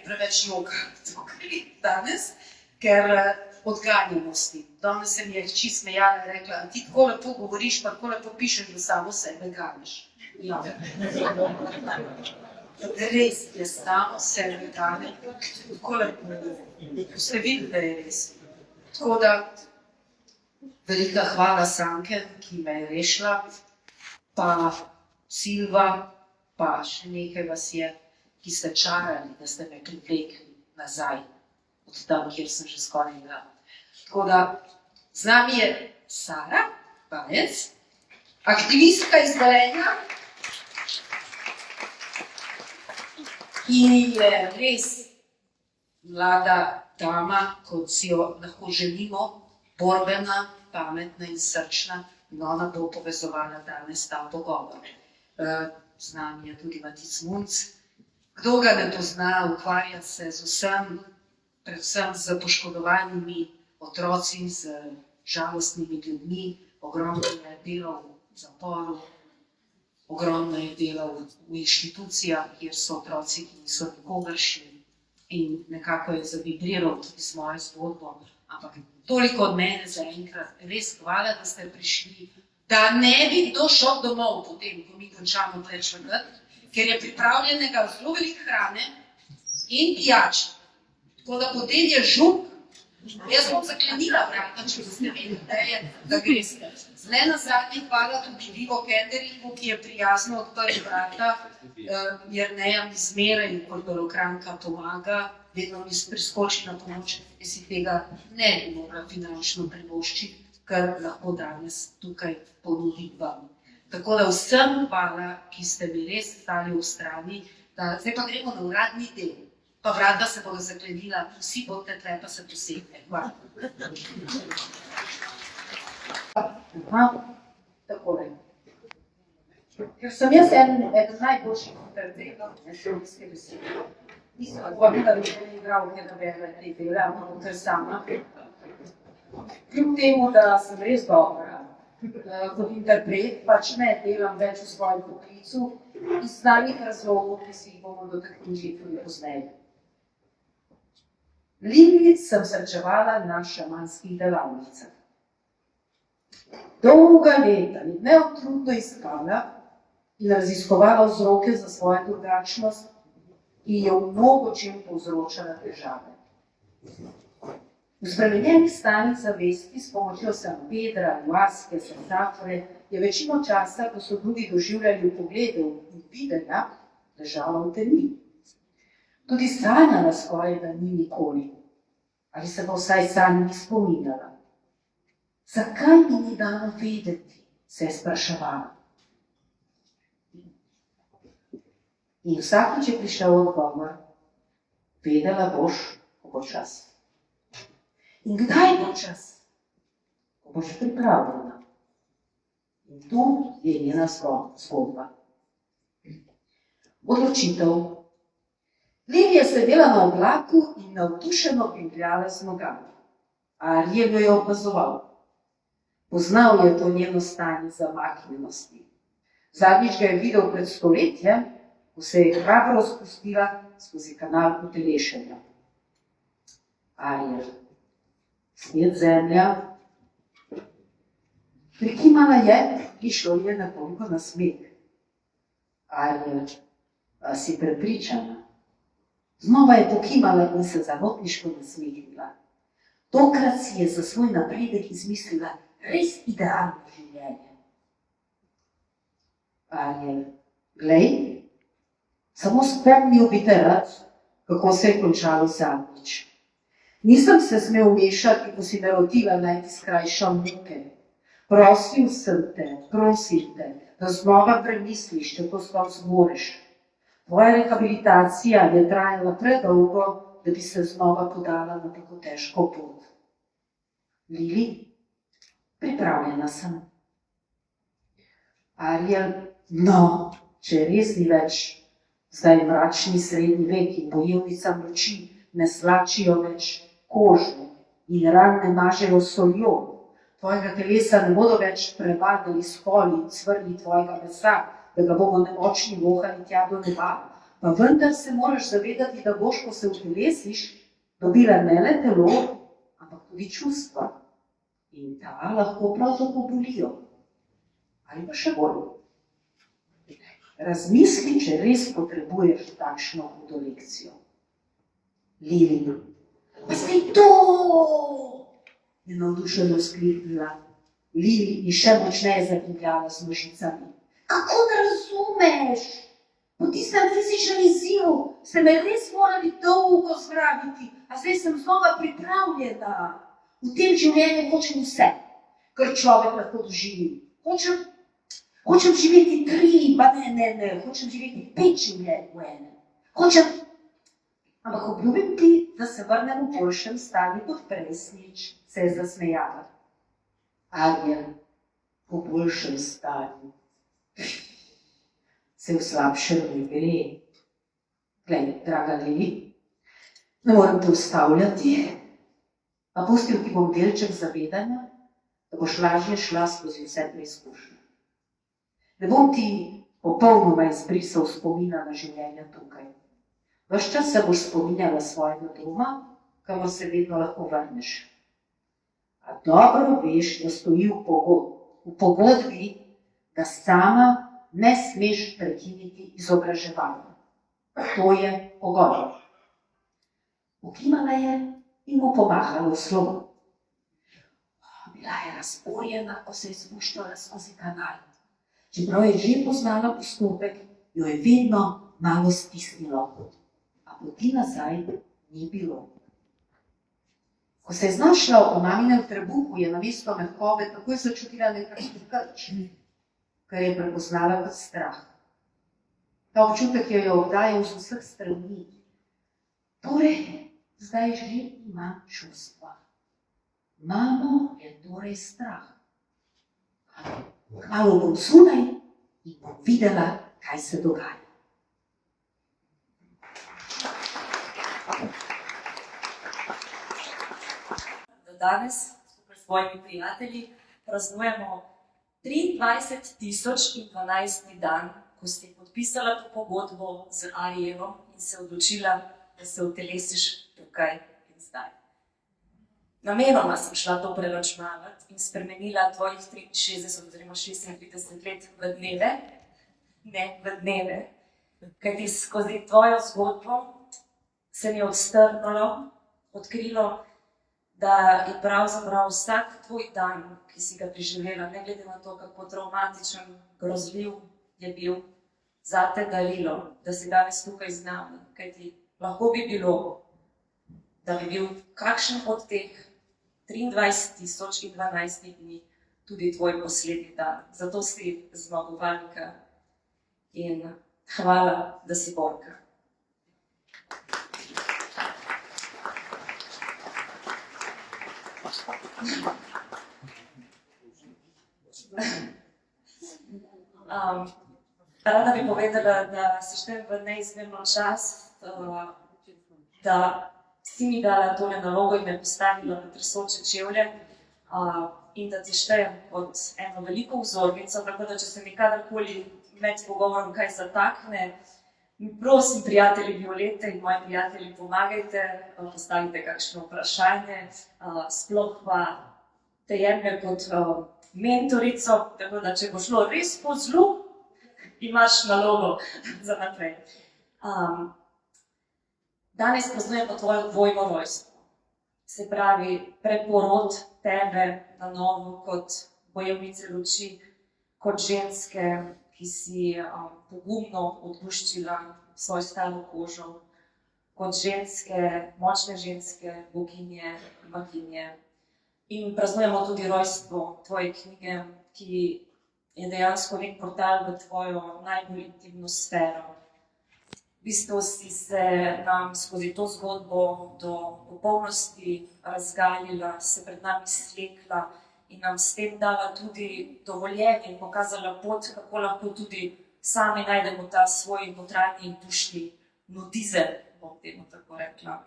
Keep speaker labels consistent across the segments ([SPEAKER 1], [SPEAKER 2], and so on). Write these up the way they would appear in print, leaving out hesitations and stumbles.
[SPEAKER 1] preveč joka tukaj danes, ker odganjamo s tem. Danes se mi je hči smejala in rekla, ti tako lepo govoriš, pa tako lepo pišeš, da samo sebe ganiš. Ja. Res je samo sebe gane, tako lepo. Ste videli, da je res. Tako da, velika hvala Sanke, ki me je rešila, pa Silva, pa še nekaj vas je, ki ste čarali, da ste me privlekli nazaj od tam, kjer sem že skoraj bila. Tako da, z nami je Sara Bajec, aktivistka iz Velenja, ki je res mlada dama, kot si jo lahko želimo, borbena, pametna in srčna, in ona bo povezovala danes ta pogovor. Z nami je tudi Matic Munc. Kdo ga ne pozna, ukvarja se z vsem, predvsem z poškodovanimi otroci, z žalostnimi ljudmi, ogromno je delal v zaporu, ogromno je delal v inštitucijah, kjer so otroci, ki niso nikogaršni, in nekako je zavibriral tudi s mojo zgodbo. Ampak toliko od mene zaenkrat, res hvala, da ste prišli, da ne bi kdo šel domov potem, ko mi končamo plečvati, ker je pripravljenega zelo veliko hrane in pijače. Tako da potem je žuk, jaz bom zaklenila vrata, če boste vedeli, da greste. Ne nazadnje hvala tudi Vivo Cateringu, ki je prijazno odprl vrata, Jerneja mi zmeraj kot belokranka pomaga, vedno mi priskoči na pomoč, jaz si tega ne bi mogla finančno privoščiti, kar lahko danes tukaj ponudim vam. Tako da vsem hvala, ki ste mi res stali v strani, zdaj pa gremo na uradni del. Pa vrata se bodo zaklenila, vsi boste tle, pa se posebne. Hvala. Takole. Ker sem jaz eden najboljših interpretov šolske besede. Nisem odgovorila, da bi igral, ker da berla te dele, ampak ker sama. Kljub temu, da sem res dobra kot interpret, pač ne delam več v svojem poklicu iz znanih razlogov, ki si jih bomo dotaknili tudi pozneje. Lili sem srečevala na šamanskih delavnicah. Dolga leta je neutrudno iskala in raziskovala vzroke za svojo drugačnost, ki je v mnogočem povzročala težave. V spremenjenih stanjih zavesti s pomočjo San Pedra, ayahuaske, safre je večino časa, ko so drugi doživljali vpogledov in videnja, ležala v temi. Tudi sanjala skoraj da ni nikoli. Ali se pa vsaj sanj ni spominjala. Zakaj mi ni dano vedeti, se je spraševala. In vsakič je prišel odgovor, vedela boš, ko bo čas. In kdaj bo čas? Ko boš pripravljena. In tu je njena zgodba. Odločitev. Lili je sedela na oblaku in navdušeno bingljala z nogami. Ariel jo je opazoval. Poznal je to njeno stanje zamaknjenosti. Zadnjič ga je videl pred stoletjem, ko se je hrabro spustila skozi kanal utelešenja. Ariel. Spet zemlja. Prikimala je, išlo je nekoliko na smeh. Ariel, a si prepričana? Znova je pokimala in se zarotniško nasmehnila. Tokrat si je za svoj napredek izmislila res idealno življenje. Ariel, glej, samo spomnil bi te rad, kako se je končalo zadnjič. Nisem se smel vmešati, ko si me rotila, naj ti skrajšam muke. Prosim te, da znova premisliš, če to sploh zmoreš. Tvoja rehabilitacija je trajala predolgo, da bi se znova podala na tako težko pot. Lili, pripravljena sem. Ariel, no, če res ni več, zdaj mračni srednji vek in bojevnica moči ne slačijo več kožo in ran ne mažejo soljo. Tvojega telesa ne bodo več prevadili skoli in cvrli tvojega mesa, da ga bomo nemočni vohali tja do neba. Pa vendar se moraš zavedati, da boš, ko se utelesiš, dobila ne le telo, ampak tudi čustva. In ta lahko prav tako bolijo. Ali pa še bolj. Razmisli, če res potrebuješ takšno hudo lekcijo. Lili, pa zdaj to! Je navdušeno vzkliknila. Lili in še močneje zapingljala z nožicami. Kako ne razumeš? Po tistem fizičnem izzivu ste me res morali dolgo zdraviti, a zdaj sem znova pripravljena. V tem življenju hočem vse, kar človek lahko doživi. Hočem živeti 3, pa ne, hočem živeti 5 življenj v enem. Ampak obljubim ti, da se vrnem v boljšem stanju kot prejsnič, se je zasmejala. Ariel, v boljšem stanju. Se v slabšem ne gre. Glej, draga Lili, ne moram te ustavljati, a pustil ti bom delček zavedanja, da boš lažje šla skozi vse preizkušnje. Ne bom ti popolnoma izbrisal spomina na življenje tukaj. Ves čas se boš spominjala svojega doma, kamor se vedno lahko vrneš. A dobro veš, da stoji v pogodbi, da sama ne smeš prekiniti izobraževanja. To je pogoj. Pokimala je in mu pomahala v slovo. Bila je razporjena, ko se je spuščala skozi kanal. Čeprav je že poznala postopek, jo je vedno malo stisnilo. A poti nazaj ni bilo. Ko se je znašla v maminem trebuhu, je namesto mehkobe takoj začutila nekakšen krč, kar je prepoznala kot strah. Ta občutek jo je obdajal z vseh strani. Torej, zdaj že ima čustva. Mamo je torej strah. Kmalu bom zunaj in bom videla, kaj se dogaja.
[SPEAKER 2] Danes skupaj s svojimi prijatelji praznujemo 23.012. dan, ko si podpisala to pogodbo z Arielom in se odločila, da se utelesiš tukaj in zdaj. Namenoma sem šla to preračunavati in spremenila tvojih 63 oziroma 36 let v dneve, ne v dneve, kajti skozi tvojo zgodbo se mi je odkrilo, da je pravzaprav vsak tvoj dan, ki si ga preživela, ne glede na to, kako traumatičen, grozljiv je bil, zate darilo, da si danes tukaj z nami, kajti lahko bi bilo, da bi bil kakšen od teh 23.012 dni tudi tvoj poslednji dan. Zato si zmagovalka in hvala, da si borka. Rada bi povedala, da se štejem v neizmerno čast, da si mi dala tole nalogo in me postavila na tresoče čevlje in da ti štejem kot eno veliko vzornico, tako da če se mi kadarkoli med pogovorom kaj zatakne, prosim, prijatelji Violete in moji prijatelji, pomagajte, postavite kakšno vprašanje, sploh pa te jemlje kot mentorico, tako da če bo šlo res po zlu, imaš nalogo za naprej. Danes praznujemo tvojo dvojno rojstvo. Se pravi, preporod tebe na novo kot bojevnice luči, kot ženske, ki si pogumno odpuščila svojo staro kožo, kot ženske, močne ženske, boginje, maginje. In praznujemo tudi rojstvo tvoje knjige, ki je dejansko nek portal v tvojo najbolj intimno sfero. V bistvu si se nam skozi to zgodbo do popolnosti razgalila, se pred nami slekla in nam s tem dala tudi dovoljenje in pokazala pot, kako lahko tudi sami najdemo ta svoj notranji dušni nudizem, bom temu tako rekla.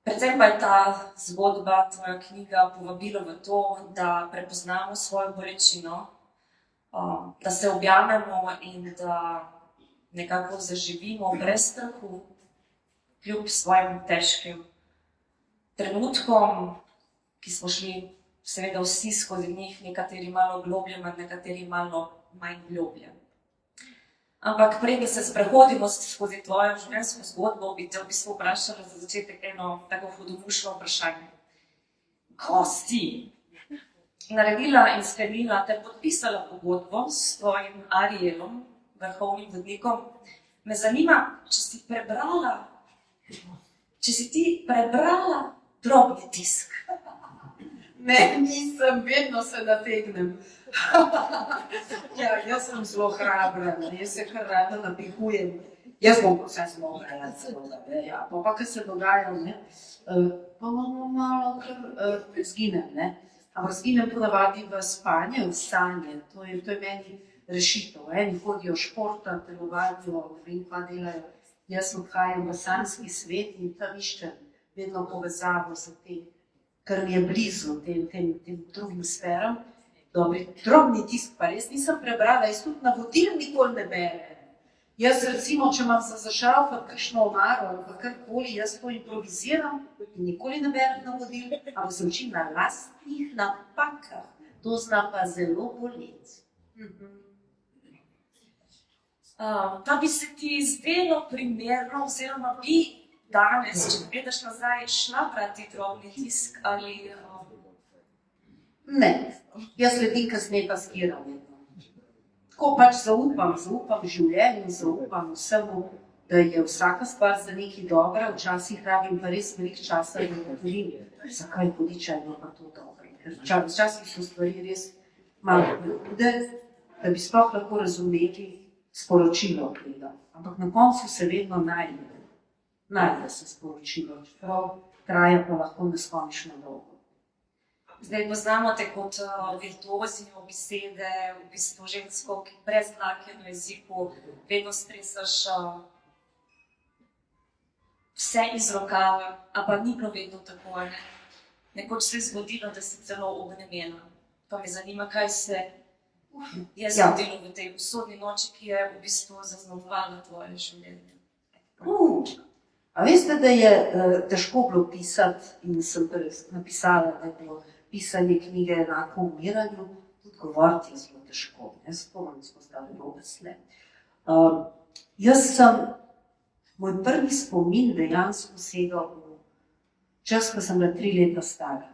[SPEAKER 2] Predvsem pa je ta zgodba, tvoja knjiga, povabilo v to, da prepoznamo svojo bolečino, da se objamemo in da nekako zaživimo brez strahu, kljub svojim težkim trenutkom, ki smo šli seveda vsi skozi njih, nekateri malo globlje, nekateri malo manj globlje. Ampak preden se sprehodimo skozi tvojo življenjsko zgodbo, bi te v bistvu vprašala za začetek eno tako hudomušno vprašanje. Ko si naredila in sklenila ter podpisala pogodbo s tvojim Arielom, vrhovnim vodnikom, me zanima, če si ti prebrala drobni tisk.
[SPEAKER 1] Ne, nisem, vedno se nategnem. Ja, jaz sem zelo hrabra, jaz se kar rada napihujem. Jaz bom vse zelo brala, ja. Pa kar se dogaja, pa malo kar zginem, ampak zginem ponavadi v spanje, v sanje, to je meni rešitev. Eni hodijo športa, telovadijo, vem kva delajo. Jaz odhajam v sanjski svet in tam iščem vedno povezavo z tem, kar mi je blizu, tem drugim sferam. Drobni tisk pa res nisem prebrala, jaz tudi navodil nikoli ne berem. Jaz recimo, če imam za zašraufati kakšno omaro ali pa karkoli, jaz to improviziram in nikoli ne berem navodil, ampak se učim na lastnih napakah. To zna pa zelo boleti.
[SPEAKER 2] Pa bi se ti zdelo primerno, oziroma bi danes, če gledaš nazaj, šla brati drobni tisk ali...
[SPEAKER 1] Ne, jaz sledim kasneje pa skiram. Tako pač zaupam življenju, zaupam vsemu, da je vsaka stvar za nekaj dobra, včasih rabim pa res veliko časa, da ugotovim, zakaj hudiča je bilo pa to dobro. Ker včasih so stvari res malo hude, da bi sploh lahko razumeli sporočilo tega. Ampak na koncu se vedno najde se sporočilo, čeprav traja pa lahko neskončno dolgo.
[SPEAKER 2] Zdaj poznamo te kot virtuozinjo besede, v bistvu žensko, ki brez dlake na jeziku vedno stresaš vse iz rokava, a pa ni bilo vedno tako, ne? Nekoč se je zgodilo, da si celo ognjena. Pa me zanima, kaj se je zgodilo v tej usodni noči, ki je v bistvu zaznamovala tvoje življenje.
[SPEAKER 1] A veste, da je težko bilo pisati in sem napisala, da je bilo pisanje knjige enako umiranju, tudi govoriti je zelo težko. Zato vam izpostavljam obesle. Moj prvi spomin dejansko sega v čas, ko sem bila 3 leta stara.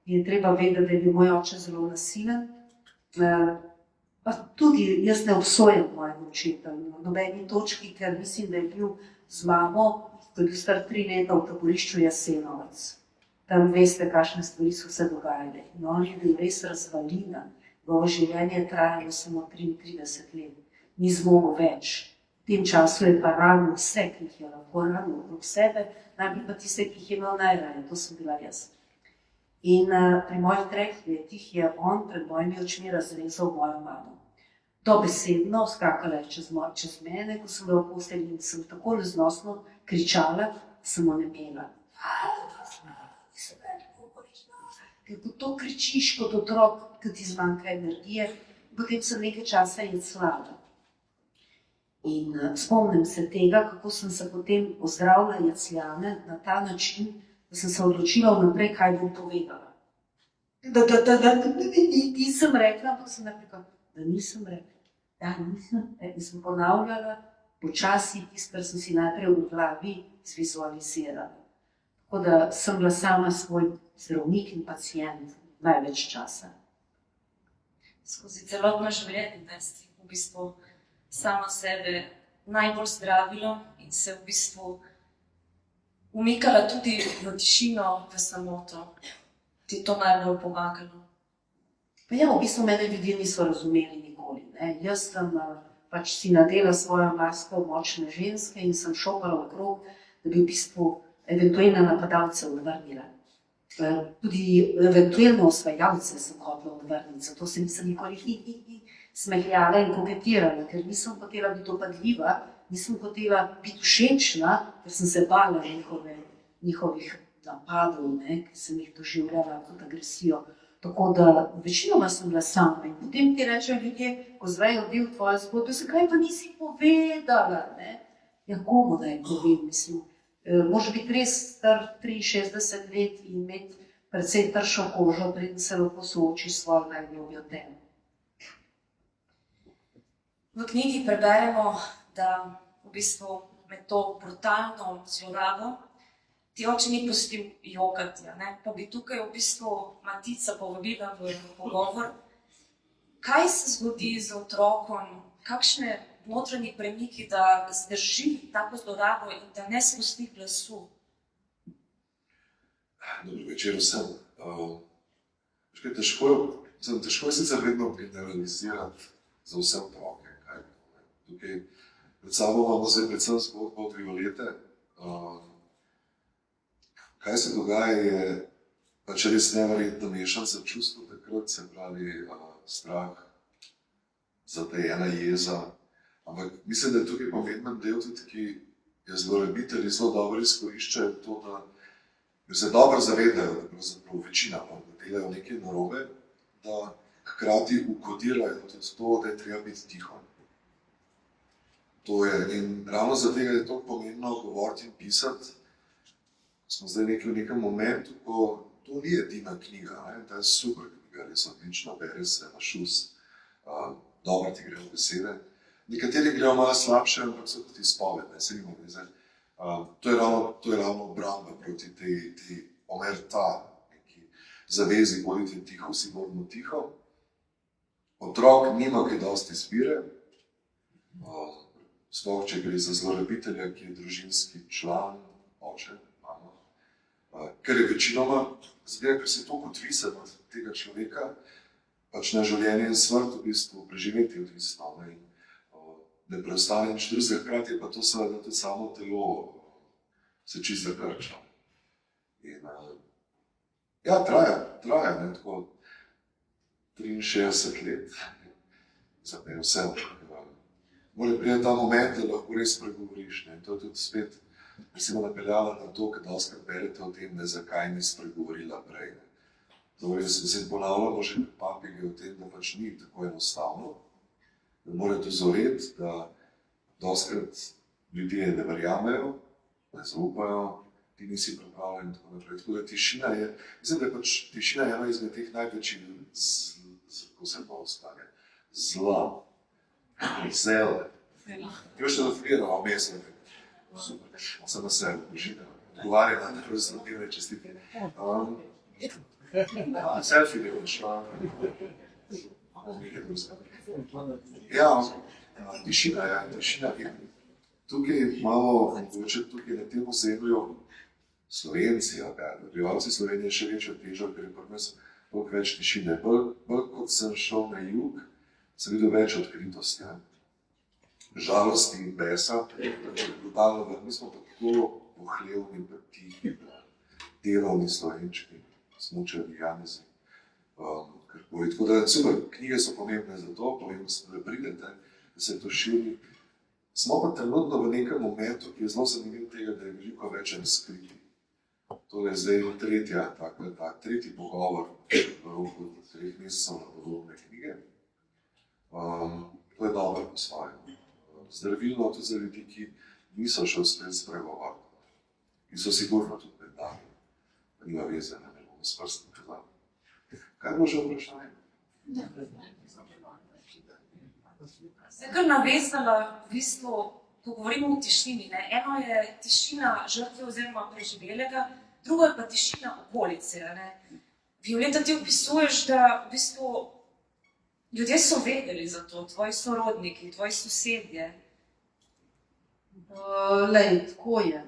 [SPEAKER 1] Je treba vedeti, da je bil moj oče zelo nasilen. Pa tudi jaz ne obsojam mojega očeta na nobeni točki, ker mislim, da je bil z mamo, ko je bil star 3 leta v taborišču Jasenovec. Tam veste, kakšne stvari so se dogajale. In on je bil res razvalina. Njegovo življenje je trajalo samo 33 let. Ni zmogel več. V tem času je pa ranil vse, ki jih je lahko ranil okrog sebe, najbolj pa tiste, ki jih je imel najraje. To sem bila jaz. In pri mojih 3 letih je on pred mojimi očmi razrezal mojo mamo. Dobesedno skakala je čez mene, ko sem bila v postelji in sem tako neznosno kričala, sem onemela. Ker ko to kričiš kot otrok, ko ti zmanjka energije, potem sem nekaj časa jecljala. In spomnim se tega, kako sem se potem ozdravila jecljane na ta način, da sem se odločila vnaprej, kaj bom povedala. Nisem rekla, ampak sem rekla, da nisem rekla. Ja, nisem. In sem ponavljala počasi tisto, kar sem si najprej v glavi zvizualizirala. Tako da sem bila sama svoj zdravnik in pacient največ časa.
[SPEAKER 2] Skozi celotno življenje, da si v bistvu sama sebe najbolj zdravila in se v bistvu umikala tudi v tišino, v samoto. Ti to najbolj pomagalo?
[SPEAKER 1] Pa ja, v bistvu mene ljudje niso razumeli nikoli. Jaz sem pač si nadela svojo masko močne ženske in sem šopala okrog, da bi v bistvu eventualne napadalce odvrnila. Tudi eventualne osvajalce sem hotela odvrniti, zato se nisem nikoli smehljala in koketirala, ker nisem hotela biti dopadljiva, nisem hotela biti všečna, ker sem se bala njihovih napadov, ker sem jih doživljala kot agresijo. Tako da večinoma sem bila sama in potem ti rečejo ljudje, ko zvejo del tvoje zgodbe, zakaj pa nisi povedala, ne? Ja, komu da je povem, mislim. Može biti res star 63 let in imeti precej tršo kožo, preden se lahko sooči s svojo najglobjo temo.
[SPEAKER 2] V knjigi preberemo, da v bistvu med to brutalno zlorabo ti oče ni pustil jokati, ne? Pa bi tukaj v bistvu Matica povabila v pogovor. Kaj se zgodi z otrokom, kakšne notranji premiki, da zdrži tako zlorabo in da ne spusti glasu?
[SPEAKER 3] Dobro večer vsem. Težko je sicer vedno generalizirati za vse otroke. Tukaj pred sabo imamo zdaj predvsem zgodbo od Violete. Kaj se dogaja je pač res neverjetno mešanica čustev takrat, se pravi strah, zatajena jeza. Ampak mislim, da je tukaj pomemben del tudi, ki je zlorabitelji zelo dobro izkoriščajo to, da se dobro zavedajo, da pravzaprav večina, da delajo nekaj narobe, da hkrati ukodirajo tudi to, da je treba biti tiho. To je, in ravno zato je to pomembno govoriti in pisati. Smo zdaj v nekem momentu, ko to ni edina knjiga, ne? Ta je super knjiga, res odlično, bere se na šus, dobro ti grejo besede. Nekateri grejo malo slabše, ampak so tudi izpovedne, se nima veze. To je ravno obramba proti tej omerta, neki zavezi, bodite tiho, vsi bodimo tiho. Otrok nima kaj dosti izbire, sploh če gre za zlorabitelja, ki je družinski član, oče, mama. Ker je večinoma, zdaj, ker se toliko odvisen od tega človeka, pač na življenje in smrt v bistvu preživeti odvisno. Ne preostane nič drugega, hkrati je pa to seveda tudi samo telo se čisto zakrča. In ja, traja, ne, tako 63 let, zdaj vse. Mora priti ta moment, da lahko res pregovoriš, ne, to je tudi spet, recimo, napeljala na to, kad doskrat berete o tem, ne, zakaj ni spregovorila prej, ne. Torej, se ponavljamo že med papige o tem, da pač ni tako enostavno, da mora dozoreti, da doskrat ljudje ne verjamejo, ne zaupajo, ti nisi pripravljen in tako naprej. Tako da tišina je, mislim, da je pač tišina ena izmed teh največjih ko se pa ostane, zla, zele. Jo še definiramo mesne. Super, sem na sebi, tišina. Odgovarja na prezentativne čestitke. Selfie delaš, ja, tišina. Tukaj imamo, mogoče tukaj na tem ozemlju, Slovenci, prebivalci Slovenije še večjo težo, ker je pri nas toliko več tišine. Bolj kot sem šel na jug, sem videl več odkritosti. Žalosti in besa, brutalno, mi smo pa tako pohlevni, tihi, delovni Slovenčki, smučani Janezi. Tako da, super, knjige so pomembne za to, pomembno se, da pridete, da se to širi. Smo pa trenutno v nekem momentu, ki je zelo zanimiv tega, da je veliko več razkriti. To je zdaj tretji pogovor v roku 3 mesecev na podobne knjige. To je dobro po svojem. Zdravilno tudi za ljudi, ki niso še uspeli spregovoriti. In so sigurno tudi med nami. Pa nima veze, ne bomo s prstom kazali. Kaj bo že vprašanje?
[SPEAKER 2] Se kar navezala, v bistvu, ko govorimo o tišini, ne? Eno je tišina žrtve oziroma preživelega, drugo je pa tišina okolice. Ne? Violeta, ti opisuješ, da v bistvu ljudje so vedeli za to, tvoji sorodniki, tvoji sosedje.
[SPEAKER 1] Lej, tako je,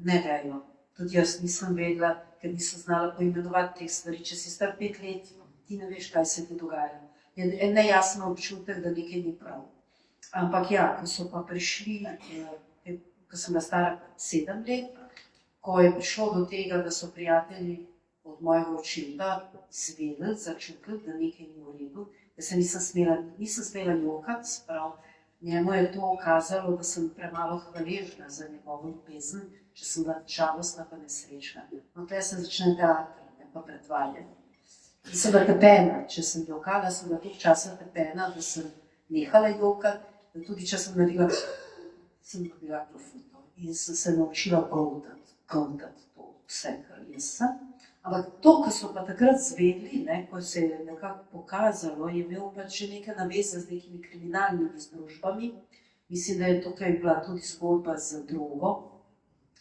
[SPEAKER 1] ne vejo. Tudi jaz nisem vedela, ker nisem znala poimenovati teh stvari. Če si star 5 let, ti ne veš, kaj se ti dogaja. Je nejasen občutek, da nekaj ni prav. Ampak ja, ko so pa prišli, ko sem bila stara 7 let, ko je prišlo do tega, da so prijatelji od mojega očeta izvedeli, začutili, da nekaj ni v redu, da se nisem smela jokati, prav. Njemu je to okazalo, da sem premalo hvaležna za njegovo ljubezen, če sem bila žalostna pa nesrečna. No, tukaj se začne teater, ne pa predvajanje. Sem bila tepena, če sem jokala, sem bila toliko časa tepena, da sem nehala jokati, da tudi če sem naredila, sem dobila profuto in sem se naučila goldati to vse, kar jaz sem. Ampak to, kar so pa takrat zvedli, ko se je nekako pokazalo, je imel pač že neke naveze z nekimi kriminalnimi združbami. Mislim, da je tukaj bila tudi zgodba z drogo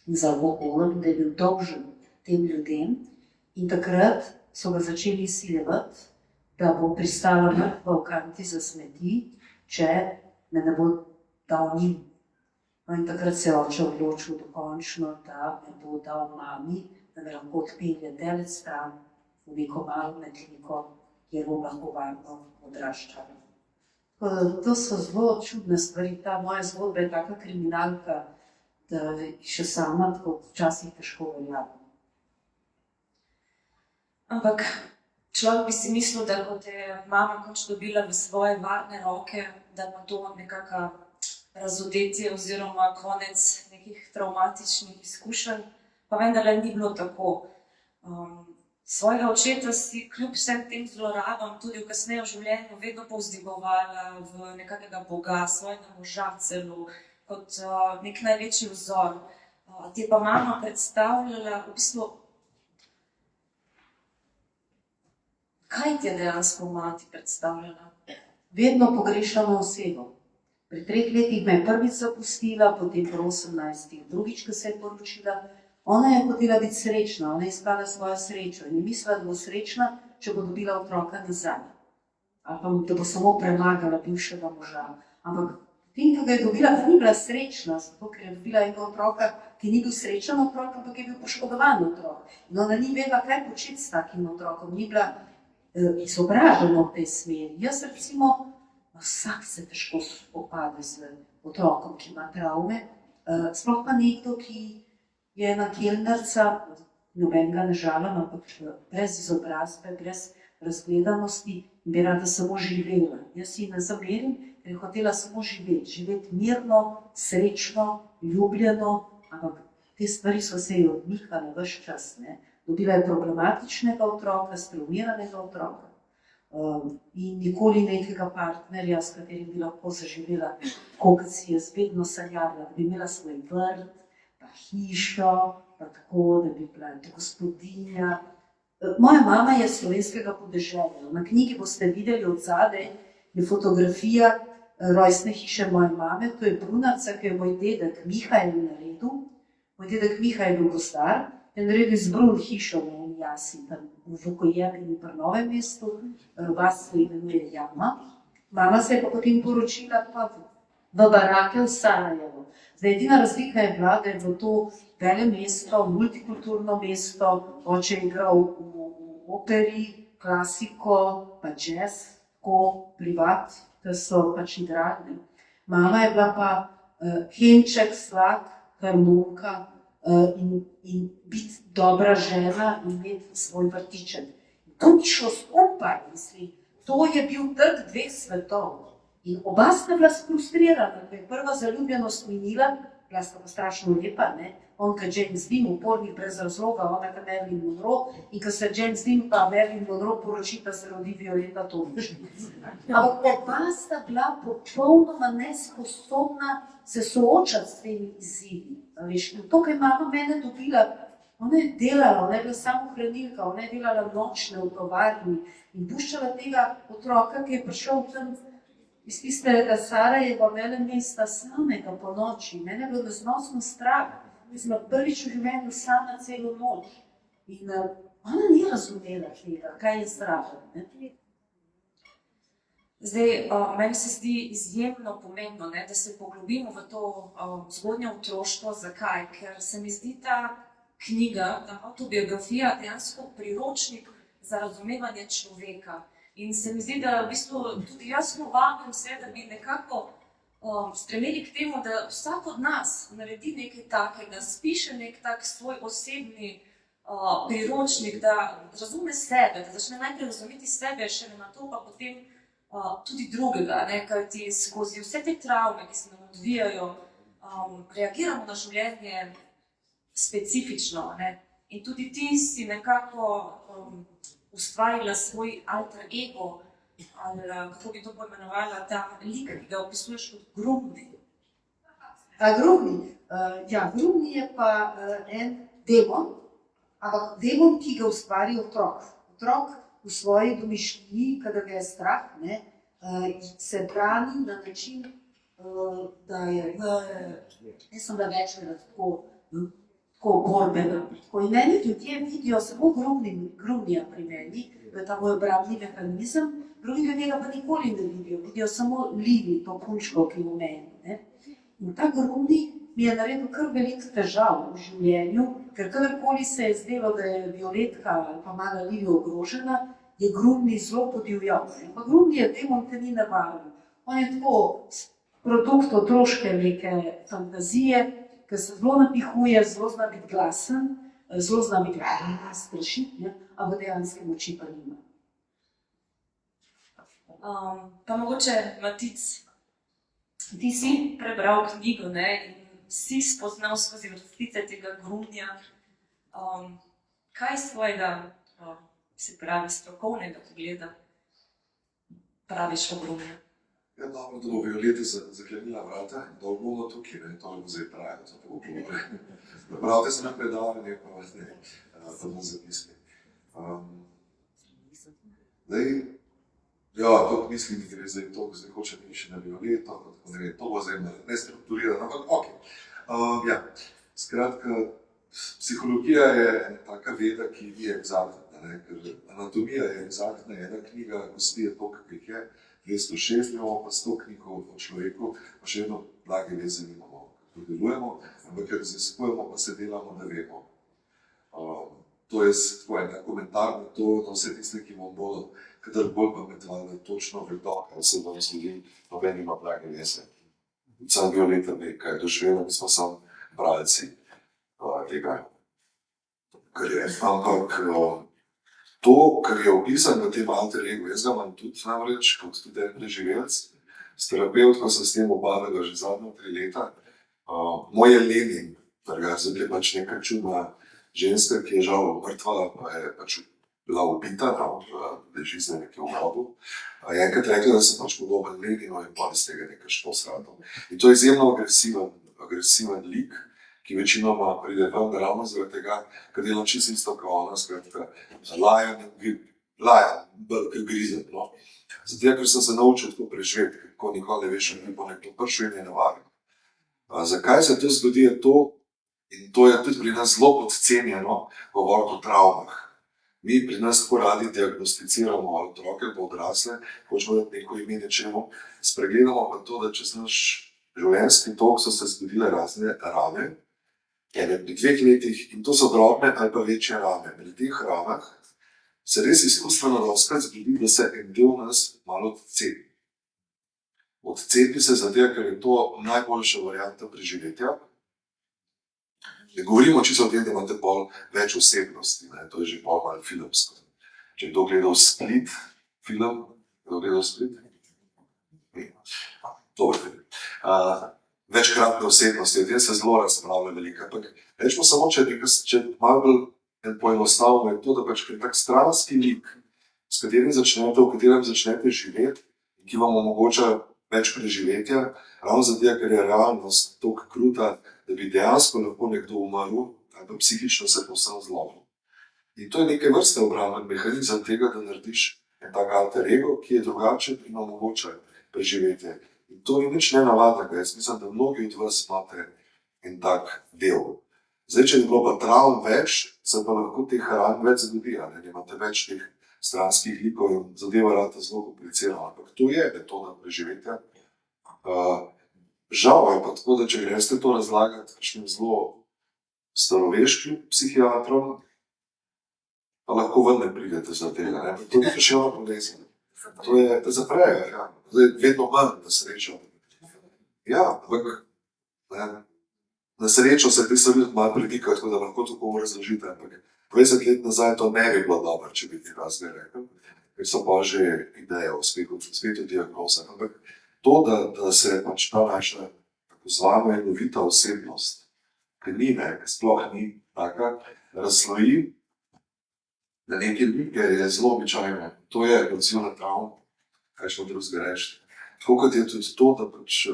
[SPEAKER 1] in z alkoholom, da je bil dolžen tem ljudem in takrat so ga začeli izsiljevati, da bo pristala mrtva v kanti za smeti, če me ne bo dal njim. No in takrat se je oče odločil dokončno, da me bo dal mami, da me lahko odpelje daleč stran v neko malo metliko, kjer bo lahko varno odraščala. To so zelo čudne stvari. Ta moja zgodba je taka kriminalka, da še sama tako včasih težko verjamem.
[SPEAKER 2] Ampak človek bi si mislil, da ko te je mama končno dobila v svoje varne roke, da ima to nekaka razodetje oziroma konec nekih travmatičnih izkušenj, pa vendarle ni bilo tako. Svojega očeta si kljub vsem tem zlorabam tudi v kasneje v življenju vedno povzdigovala v nekakega boga, svojega moža celo, kot nek največji vzor. Ti je pa mama predstavljala v bistvu, kaj ti je dejansko mati predstavljala?
[SPEAKER 1] Vedno pogrešano osebo. Pri 3 letih me je prvič zapustila, potem pri 18 drugič, ko se je poročila. Ona je hotela biti srečna, ona je iskala svojo srečo in je mislila, da bo srečna, če bo dobila otroka nazaj. Ali pa da bo samo premagala bivšega moža. Ampak tem, ko ga je dobila, pa ni bila srečna, zato ker je dobila enega otroka, ki ni bil srečen otrok, ampak je bil poškodovan otrok. In ona ni vedela, kaj početi s takim otrokom, ni bila izobražena v tej smeri. Jaz recimo, vsak se težko spopade z otrokom, ki ima travme, sploh pa nekdo, ki je ena kelnerca, nobenega ne žalim, ampak brez izobrazbe, brez razgledanosti, bi rada samo živela. Jaz si ne zamerim, ker je hotela samo živeti mirno, srečno, ljubljeno, ampak te stvari so se ji odmikale ves čas. Dobila je problematičnega otroka, straumiranega otroka in nikoli nekega partnerja, s katerim bi lahko zaživela, kot si jaz vedno sanjala, da bi imela svoj vrt, pa hišo, pa tako, da bi bila gospodinja. Moja mama je slovenskega podeželja. Na knjigi boste videli od zadaj, je fotografija rojstne hiše moje mame, to je brunaca, ki je moj dedek Mihajl naredil. Moj dedek Mihajl je bil gostar, je naredil iz brun hišo na eni jasi, tam v Vukojevi in pri Novem mestu, vas se imenuje Jama. Mama se je pa potem poročila pa v barake v Sarajevo. Zdaj, edina razlika je bila, da je bilo to vele mesto, multikulturno mesto, oče je igral v operi, klasiko, pa jazz, tako privat, ki so pač igrali. Mama je bila pa henček, slak, harmonika in biti dobra žena in imeti svoj vrtiček. To ni šlo skupaj, mislim. To je bil trg dveh svetov. In oba sta bila sfrustrirana, ko je prva zaljubljenost minila, bila sta pa strašno lepa, On kot James Dean, upornik brez razloga, ona kot Marilyn Monroe, in ko se James Dean pa Marilyn Monroe poročita, se rodi Violeta Tomič. Ampak oba sta bila popolnoma nesposobna se soočati s temi izzivi. To, kar je mama mene dobila, ona je delala, ona je bila samo hranilka, ona je delala nočne v tovarni in puščala tega otroka, ki je prišel tam iz tistega Sarajeva, vele mesta, samega po noči. Mene je bilo neznosno strah. Mislim, prvič v življenju sama celo noč. In ona ni razumela tega, kaj je strah.
[SPEAKER 2] Zdaj, meni se zdi izjemno pomembno, da se poglobimo v to zgodnje otroštvo. Zakaj? Ker se mi zdi ta knjiga, ta avtobiografija dejansko priročnik za razumevanje človeka. In se mi zdi, da v bistvu tudi jaz vabim se, da bi nekako stremeli k temu, da vsak od nas naredi nekaj takega, spiše nek tak svoj osebni priročnik, da razume sebe, da začne najprej razumeti sebe, šele na to pa potem tudi drugega, kajti skozi vse te travme, ki se nam odvijajo, reagiramo na življenje specifično. In tudi ti si nekako ustvarila svoj alter ego, ali kako bi to poimenovala, ta lik, ki ga opisuješ kot grobni.
[SPEAKER 4] Grumni je pa en demon, ampak demon, ki ga ustvari otrok. Otrok v svoji domišljiji, kadar ga je strah, se brani na način, da je mislim, da večkrat tako borbeno. In meni ljudje vidijo samo grumnija pri meni, to je ta moj obrambni mehanizem, drugi ljudje ga pa nikoli ne vidijo, vidijo samo Lili, to punčko, ki je v meni. In ta grumni mi je naredil kar veliko težav v življenju, ker kadarkoli se je zdelo, da je Violetka ali pa mala Lili ogrožena, je grumni zelo podivjal. Pa grumni je demon, ki ni navaren. On je tako produkt otroške neke fantazije, ki se zelo napihuje, zelo zna biti glasen, zelo zna biti strašiti, a v dejanske moči pa nima.
[SPEAKER 2] Pa mogoče, Matic, ti si prebral knjigo, ne, in si spoznal skozi vrstice tega grumnja. Kaj svojega, se pravi, strokovnega pogleda praviš o grumnju?
[SPEAKER 3] Ja, dobro, da bo Violeta zaklenila vrata, dolgo bomo tukaj, to bo zdaj trajalo, to bo govore. Napravite se na predavanje, pa vas ne, pa na zapiske. To mislim, da gre zdaj to, zdaj hoče mišljati na Violeto, ne vem, to bo zdaj nestrukturirano, ampak ok. Skratka, psihologija je ena taka veda, ki ni egzaktna, ker anatomija je egzaktna, ena knjiga kosti je to, kak je, 206 imamo pa 100 knjig o človeku, pa še vedno blage veze nimamo, kako delujemo, ampak ker raziskujemo, pa se delamo, da vemo. To je tako en komentar na to, na vse tiste, ki vam bodo kadar bolj pametovali, da točno vedo, kaj se vam zgodi, noben ima blage veze. Sam Violeta ve, kaj je doživela, mi smo samo bralci tega, kar je. Ampak to, kar je opisano v tem alter ego, jaz ga imam tudi namreč, kot tudi en preživelc, s terapevtko sem s tem obavljala že zadnja 3 leta. Moj je Lenin, zdaj je pač neka čudna ženska, ki je žal mrtvala, pa je pač bila ubita, leži zdaj nekje v grobu. Je enkrat rekla, da sem pač podoben Leninu in pa iz tega nekaj šlo srado. In to je izjemno agresiven lik, ki večinoma pride ven ravno zaradi tega, ker dela čisto isto kot ona, skratka, lajan, grizen. Zato, ker sem se naučil tako preživeti, ko nikoli ne veš, da bo nekdo prišel in je nevaren. Zakaj se to zgodi, je to, in to je tudi pri nas zelo podcenjeno, govoriti o travmah. Mi pri nas tako radi diagnosticiramo otroke, pa odrasle, hočemo dati neko ime nečemu, spregledamo pa to, da čez naš življenjski tok so se zgodile razne rane, ene pri 2 letih, in to so drobne ali pa večje rane. Pri teh ranah se res izkustveno dostikrat zgodi, da se en del nas malo odcepi. Odcepi se zato, ker je to najboljša varianta preživetja. Ne govorimo čisto o tem, da imate pol več osebnosti, to je že pol malo filmsko. Če je kdo gledal Split film, kdo gledal Split? To je film. Večkratne osebnosti, o tem se zelo razpravlja veliko, ampak rečemo samo, če malo bolj poenostavimo, je to, da pač je tak stranski lik, v katerem začnete živeti, ki vam omogoča več preživetja, ravno zato, ker je realnost toliko kruta, da bi dejansko lahko nekdo umrl ali pa psihično se povsem zlomil. In to je neke vrste obrambni mehanizem tega, da narediš en tak alter ego, ki je drugačen in omogoča preživetje. In to ni nič nenavadnega, jaz mislim, da mnogi od vas imate en tak del. Zdaj, če je bilo pa travm več, se pa lahko teh ran več zgodi, ne imate več teh stranskih likov in zadeva rata zelo komplicirana. Ampak to je metoda preživetja. Žal je pa tako, da če greste to razlagati kakšnim zelo staroveškim psihiatrom, pa lahko ven ne pridete za tega. To ni duševna bolezen. To je, da zaprejo, Zdaj, vedno manj na srečo. Ampak na srečo se te stvari malo pretikajo, tako da lahko to komu razložite, ampak 20 let nazaj to ne bi bilo dobro, če bi ti razne rekel, ker so pa že ideje o svetu diagnozah. Ampak to, da se pač ta naša tako zvana enovita osebnost, ki ni, sploh ni taka, razsloji Na neke like je zelo običajno. To je odziv na travmo, kaj še drugega reči. Tako kot je tudi to, da pač,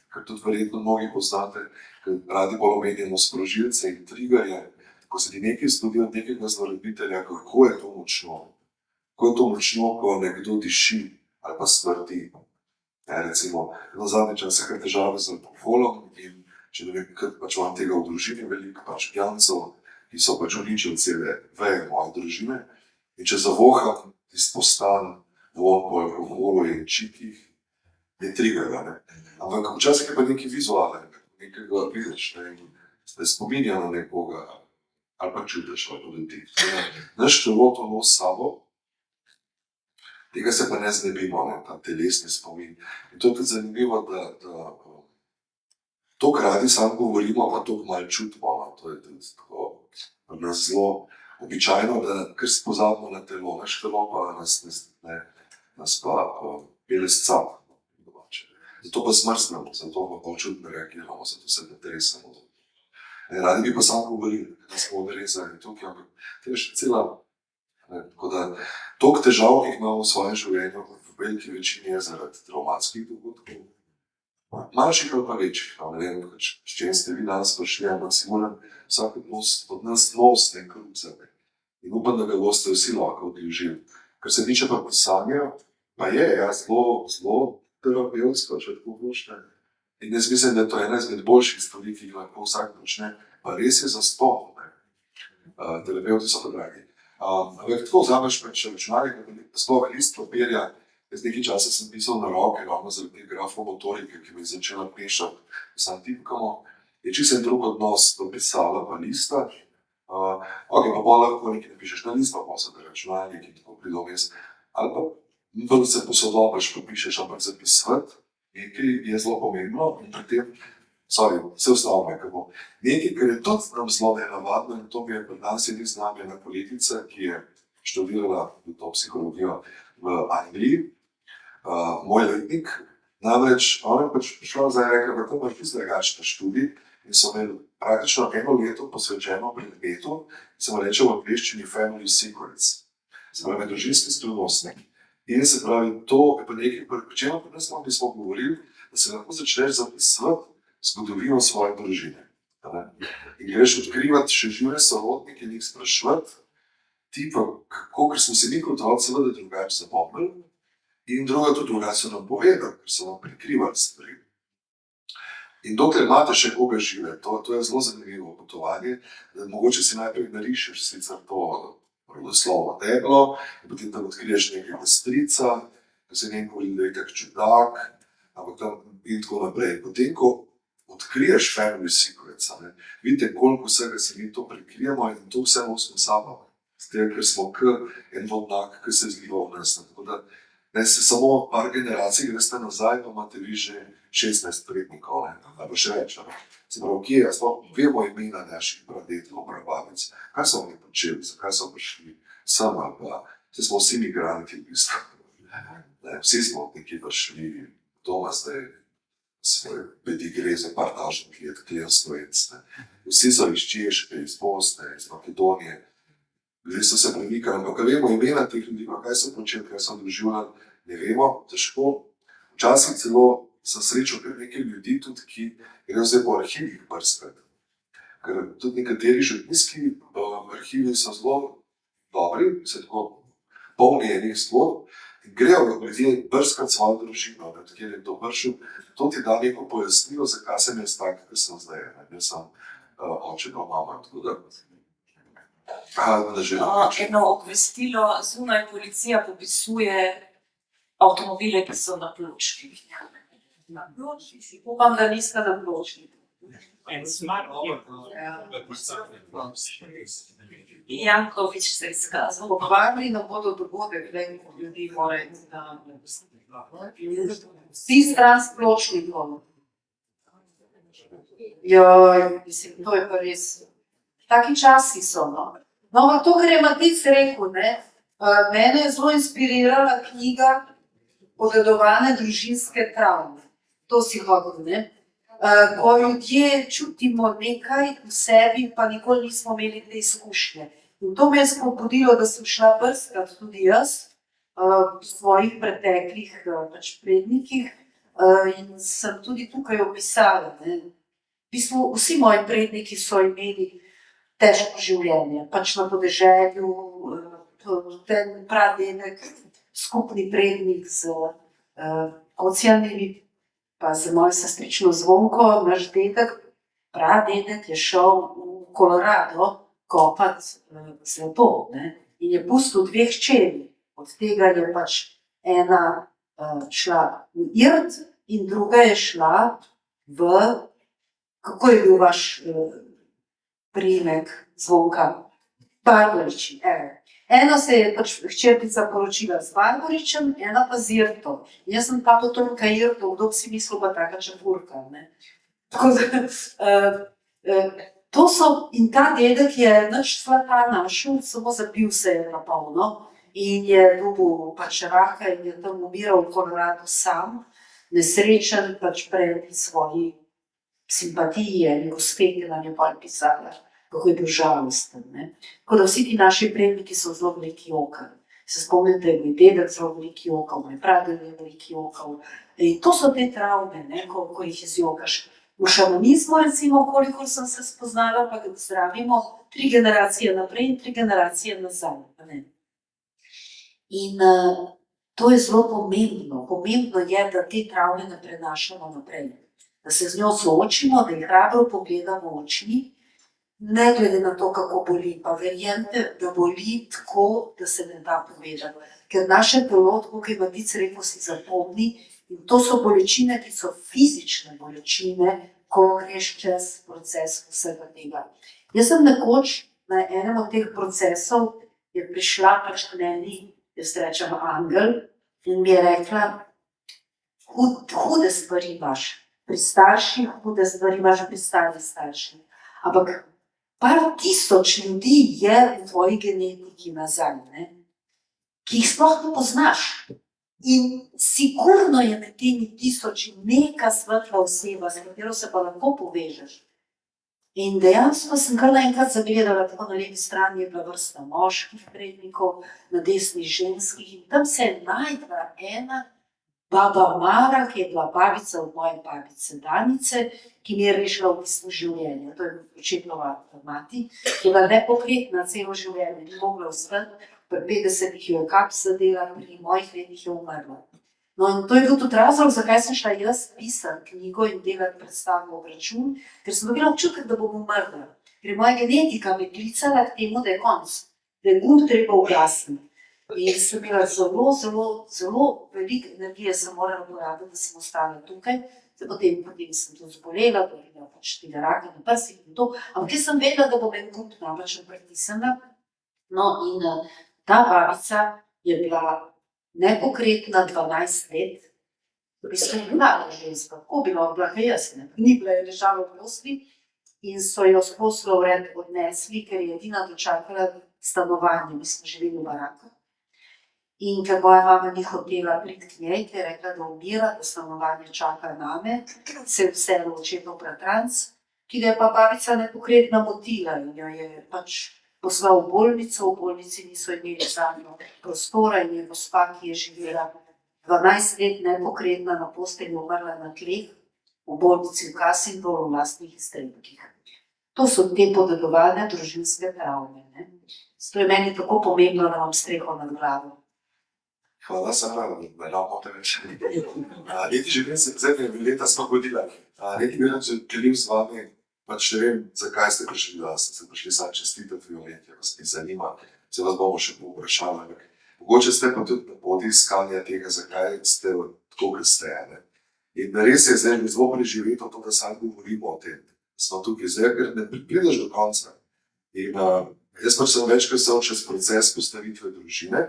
[SPEAKER 3] kar tudi verjetno mnogi poznate, ker radi bolj omenjamo sprožilce in triggerje, ko se ti nekaj zgodi od nekega zlorabitelja, kako je to močno. Kako je to močno, ko nekdo diši ali pa smrdi. Recimo, na zadnje čase kar težave z alkoholom in če ne vem, ker pač imam tega v družini veliko, pač pijancev, ki so pač uničili cele veje moje družine. In če zavoham izpostan vonj po alkoholu in čikih, je trigger, ne. Ampak včasih je pa nekaj vizualnega, nekega vidiš, ne, in se spominja na nekoga, ali pa čutiš, ali pa ljudi. Naš telo to nosi s sabo, tega se pa ne znebimo, ne, ta telesni spomin. In to je tudi zanimivo, da to radi sam govorimo, pa to malo čutimo, no. To je tudi tako pri nas zelo običajno, da kar pozabimo na telo, naš telo pa nas pa pelesca. Zato pa zmrznemo, zato pa počutno reagiramo, zato se ne tresemo. Radi bi pa sam govorili, da smo odrezani tukaj, ampak to je še cela. Tako da, toliko težav, ki jih imamo v svojem življenju, v veliki večini je zaradi travmatskih dogodkov. Manjših ali pa večjih, ne vem, s čem ste vi danes prišli, ampak sigurno vsak od nas nos en kruh sebe. In upam, da ga boste vsi lahko odložili. Kar se tiče pa pisanja, pa je zelo terapevtsko, če tako hočete. In jaz mislim, da je to ena izmed boljših stvari, ki jih lahko vsak počne, pa res je zastonj. Terapevti so pa dragi. Ampak tako vzameš pač računalnik, sploh list papirja. Jaz nekaj časa sem pisal na roke, ravno zaradi te grafomotorike, ki mi je začela pešati, sam tipkamo. Je čisto en drug odnos do pisala pa lista. Ok, pa bolj lahko nekaj napišeš na list, pa posebej na računalnik in tako pride vmes. Ali pa bolj se posodobiš, pa pišeš, ampak zapisati nekaj je zelo pomembno in pri tem, se ustavim, nekaj, kar je tudi nam zelo nenavadno in to mi je pri nas sedi z nami ena kolegica, ki je študirala to psihologijo v Angliji, moj letnik, namreč ona je pač prišla zdaj in rekla, da to imaš čisto drugačen študij in so imeli praktično 1 leto posvečeno predmetu, ki se mu reče v angleščini Family Secrets, se pravi družinski skrivnostnik. In se pravi, to je pa nekaj, pri čemer pri nas smo govorili, da se lahko začneš zapisovati zgodovino svoje družine. In greš odkrivati še žive sorodnike in jih spraševati, tipa, kako, ker smo se mi kot otroci seveda drugače zapomnili, in druga tudi drugače so nam povedali, ker so nam prikrivali stvari. In dokler imate še koga žive, to je zelo zanimivo potovanje, da mogoče si najprej narišeš sicer to rodoslovno deblo, in potem tam odkriješ nekega strica, ko se njim govori, da je tak čudak, ampak tam in tako naprej. Potem, ko odkriješ Family Secrets, vidite, koliko vsega se mi to prikrijemo in to vse nosimo sabo. Zdaj, ker smo en vodnak, ki se zliva v nas. Tako da, se samo par generacij greste nazaj, pa imate vi že 16 prednikov, ali pa še več. Se pravi, kje je, sploh vemo imena naših pradedkov, prababic, kaj so oni počeli, zakaj so prišli sem ali pa, vsi smo vsi migranti v bistvu. Vsi smo nekje prišli doma zdaj, svoj pedigre za par tažnih let, klijen Slovenc. Vsi so iz Češke, iz Bosne, iz Makedonije. Zdaj so se premikali, ampak vemo imena teh ljudi, kaj so počeli, kaj so doživljali, ne vemo, težko. Včasih celo sem srečal nekaj ljudi tudi, ki grejo zdaj po arhivih brskati. Ker tudi nekateri življenjski arhivi so zelo dobri, se tako polni enih zgodb, in grejo ljudje brskati svojo družino, da kjer je to vršil, to ti da neko pojasnilo, zakaj sem jaz tak, kar sem zdaj, ne sem oče pa mama, tako da.
[SPEAKER 2] Eno obvestilo, zunaj policija popisuje avtomobile, ki so na pločnikih.
[SPEAKER 1] Na pločnikih? Upam, da niste na pločnikih.
[SPEAKER 2] Janković se izkazal.
[SPEAKER 1] Povabili nam bodo dogodek, da ljudi morajo vsi stran s pločnikom. Joj, mislim, to je pa res. Taki časi so, no. No, ampak to, kar je Matic rekel, mene je zelo inspirirala knjiga Podedovane družinske travme. To si hotel, ne? Ko ljudje čutimo nekaj v sebi, pa nikoli nismo imeli te izkušnje.
[SPEAKER 4] In to me je spodbudilo, da sem šla brskati tudi jaz po svojih preteklih pač prednikih in sem tudi tukaj opisala. Ne. V bistvu vsi moji predniki so imeli težko življenje, pač na podeželju, ten pradedek, skupni prednik z Oceanimi, pa z mojo sestrično Zvonko, naš dedek, pradedek je šel v Kolorado kopat zlato, ne, in je pustil 2 hčeri. Od tega je pač ena šla v Irt in druga je šla v, kako je bil vaš priimek Zvonka? Barbarič. Ena se je pač hčerkica poročila z Barbaričem, ena pa z Irto. In jaz sem pa potomka Irto, kdo bi si mislil, pa taka čepurka, ne. Tako da, to so, in ta dedek je nič zlata našel, samo zapil se je na polno in je dobil pač raka in je tam umiral v Koloradu sam, nesrečen, pač pred svoji simpatiji in gospe, ki nam je pol pisala, kako je bil žalosten, ne. Tako da vsi ti naši predniki so zelo veliki jokali. Se spomnite, moj dedek zelo veliki jokal, moj praded je veliki jokal. In to so te travme, ne, ko jih izjokaš. V šamanizmu, recimo, kolikor sem se spoznala, pa ga zdravimo 3 generacije naprej in 3 generacije nazaj. Ne? In to je zelo pomembno. Pomembno je, da te travme ne prenašamo naprej. Da se z njo soočimo, da jih hrabro pogledamo v oči, ne glede na to, kako boli. Pa verjemite, da boli tako, da se ne da povedati. Ker naše telo, tako kot je Matic rekel, si zapomni. In to so bolečine, ki so fizične bolečine, ko greš čez proces vsega tega. Jaz sem nekoč na enem od teh procesov je prišla pač k meni, jaz rečem angel, in mi je rekla, hude stvari imaš, pri starših hude stvari imaš, pri starših. Ampak par tisoč ljudi je v tvoji genetiki nazaj, ne, ki jih sploh ne poznaš. In sigurno je med temi tisoči neka svetla oseba, za katero se pa lahko povežeš. In dejansko sem kar naenkrat zagledala, tako na levi strani je bila vrsta moških prednikov, na desni ženskih in tam se je najdla ena baba Mara, ki je bila babica od moje babice Danice, ki mi je rešila v bistvu življenje. To je očetnova mati, ki je bila nepokretna celo življenje, ni mogla v svet. Pri 50-ih jo je kap zadela, pri mojih letih je umrla. No in to je bil tudi razlog, zakaj sem šla jaz pisati knjigo in delati predstavo obračun, ker sem dobila občutek, da bom umrla. Ker moja genetika me klicala k temu, da je konc, da je gumb treba ugasniti. In sem bila zelo veliko energije sem morala porabiti, da sem ostala tukaj. Potem sem tudi zbolela, da je imela pač tega raka na prsih in to. Ampak jaz sem vedela, da bom en gumb napačno pritisnila. No in ta babica je bila nepokretna 12 let, v bistvu mlada ženska, tako bi lahko bila jaz, ne. Ni bila, je ležala v posli in so jo s posla vred odnesli, ker je edina dočakala stanovanje, mi smo živeli v barakah. In ker moja mama ni hotela priti k njej, ker je rekla, da umira, da stanovanje čaka name, se je vseeno očetov bratranc, ki ga je pa babica nepokretna motila in jo je pač poslal v bolnico, v bolnici niso imeli zadnjo prostora in je gospa, ki je živela 12 let nepokretna na postelji, umrla na tleh v bolnici v Kasindolu v lastnih iztrebkih. To so te podedovane družinske travme. Zato je meni tako pomembno, da imam streho nad glavo.
[SPEAKER 3] Hvala, Sara, da lahko te več. Niti želim se, zdaj leta smo hodila. Niti želim z vami, pač ne vem, zakaj ste prišli danes, ste prišli sam čestitati Violeti, vas ne zanima, se vas bomo še povprašali. Mogoče ste pa tudi na poti iskanja tega, zakaj ste tako, kot ste. In res je zdaj zelo preživeto to, da sam govorimo o tem. Smo tukaj zdaj, ker ne prideš do konca. In jaz pač sem večkrat šel čez proces postavitve družine,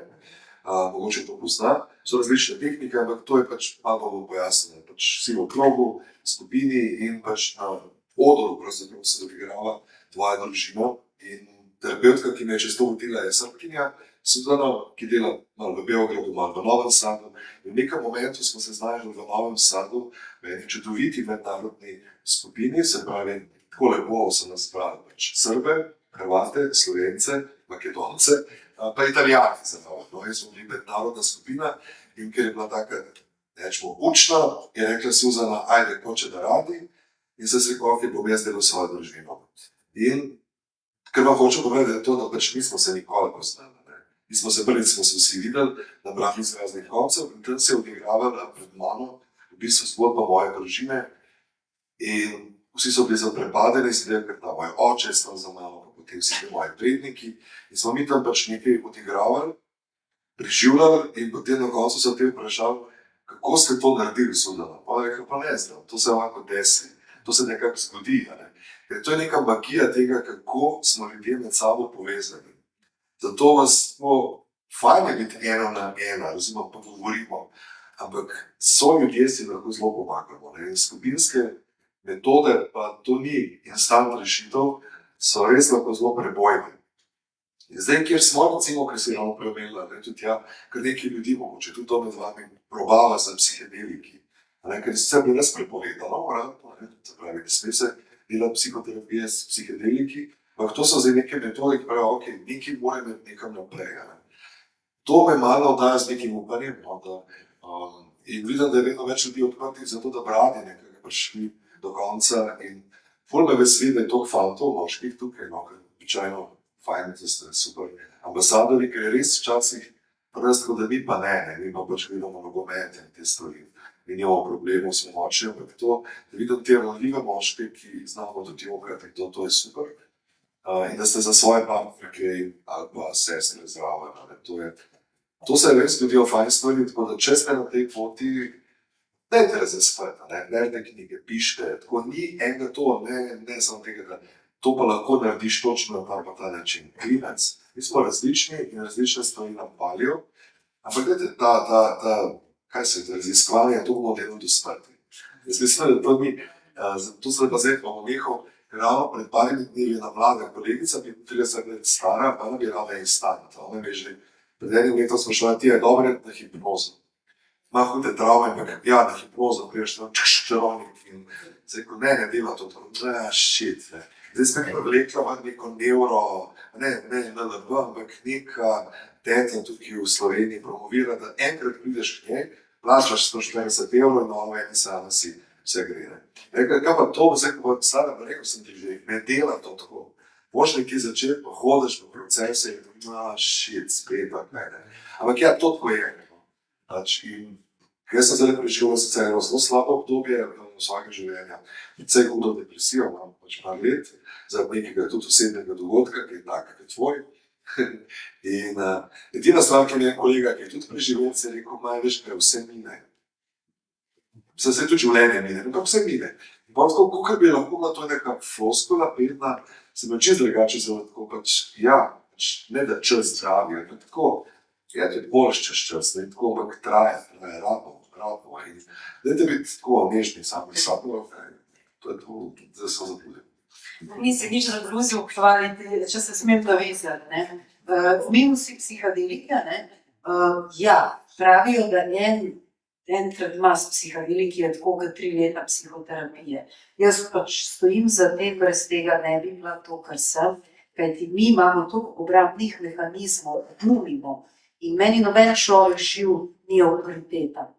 [SPEAKER 3] mogoče to pozna, so različne tehnike, ampak to je pač malo bolj pojasnjeno. Pač si v krogu, skupini in pač na odru, pravzaprav se odigrava tvoja družina. In terapeutka, ki me je čez to vodila, je Srbkinja, Suzana, ki dela malo v Beogradu, malo v Novem Sadu. In v nekem momentu smo se znašli v Novem Sadu, v eni čudoviti mednarodni skupini, se pravi, tako lepo so nas zbrali pač Srbe, Hrvate, Slovence, Makedonce, pa Italijani zelo. No, jaz smo bili mednarodna skupina in ker je bila taka, rečemo, učna, je rekla Suzana, ajde, hoče da radi, in sem se rekel, ok, bom jaz delal svojo družino. In ker vam hočem povedati, da je to, da pač nismo se nikoli poznali. Mi smo se prvič smo se vsi videli na Brahmi z raznih koncev in tam se je odigravala pred mano v bistvu zgodba moje družine in vsi so bili zaprepadeni, sedeli, ker ta moj oče je stal za mano, pa potem vsi ti moji predniki in smo mi tam pač nekaj odigravali, preživljali in potem na koncu so te vprašali, kako ste to naredili, Suzana? Pa je rekel, pa ne znam, to se lahko desi, to se nekako zgodi, ne? Ker to je neka magija tega, kako smo ljudje med sabo povezani. Zato vas fajn je biti eno na ena, razumem, pa govorimo, ampak so ljudje si lahko zelo pomagamo. In skupinske metode, pa to ni instant rešitev, so res lahko zelo prebojne. In zdaj, kjer smo, recimo, ker se je ravno preomenila, tudi ja, kar nekaj ljudi mogoče, tudi to med vami probava za psihedeliki. Ker se je res prepovedano, se pravi, ne sme se delati psihoterapije s psihedeliki, ampak to so zdaj neke metode, ki pravijo, ok, nekaj mora imeti nekam naprej. To me malo daje z nekim upanjem, in vidim, da je vedno več ljudi odprtih za to, da brani nekaj prišli do konca in ful me veseli, da je toliko fantov, moških tukaj, ker običajno fajn, da ste super ambasadori, ker je res včasih prvo, da mi pa ne, mi pa pač gledamo nogomet in te stvari. Mi nimamo problemov, smo močni, ampak to, da vidim te ranljive moške, ki znamo tudi jokati, to je super. In da ste za svoje partnerke ali pa sestre zraven. To se res zgodijo fajn stvari, tako da če ste na tej poti, dajte raziskati, ne knjige, pišite, tako ni enega to, ne samo tega, da to pa lahko narediš točno na ta način. Klinec, mi smo različni in različne stvari nam palijo, ampak gledajte, kaj se je, raziskovanje je to modelo do smrti. Jaz mislim, da to ni, to se pa zdaj bomo nehal, ravno pred parimi dnevi je ena mlada kolegica, 35 let stara, pa ona bi rada instant. Ona je že pred enim letom sprašala, ti je dobro na hipnozo. Ima hude travme, ampak ja, na hipnozo priješ tam čarovnik in se rekel, ne dela to, shit. Zdaj sem prevlekla neko neuro, ne NLB, ampak neka teta tukaj v Sloveniji promovira, da enkrat prideš k njej, plačaš 140 evrov in ono eni sama si vse gre. Rekla, kaj pa to, zdaj ko bo stara, pa rekel sem ti že, ne dela to tako. Boš nekaj začeti, pa hodiš po procese in shit, spet, ampak ja, to tako je. In jaz sem zdaj preživel sicer eno zelo slabo obdobje svojega življenja. Vse hudo depresijo, imam pač par let, zaradi nekega tudi osebnega dogodka, ki je taka kot tvoj. In edina stvar, ki mi je kolega, ki je tudi preživel, se je rekel, veš, kaj vse mine. Se tudi življenje mine, ampak vse mine. In pa tako, kakor bi lahko bila to neka floskula, pedna, se mi čisto drugače zelo tako, ne da čas zdravi, ampak tako, ja, tudi boljš čas, ne tako, ampak traja, rabimo. In dajte biti tako nežni sami s sabo, to je to, da se zabudim.
[SPEAKER 1] Nisi nič nadgruzil pohvaliti, če se smem navezati. Mi vsi psihadeliki, ja, pravijo, da en tretma s psihadeliki je tako kot 3 leta psihoterapije. Jaz pač stojim za tem, brez tega ne bi bila to, kar sem, kajti mi imamo toliko obrambnih mehanizmov, glumimo in meni noben človek živ ni avtoriteta.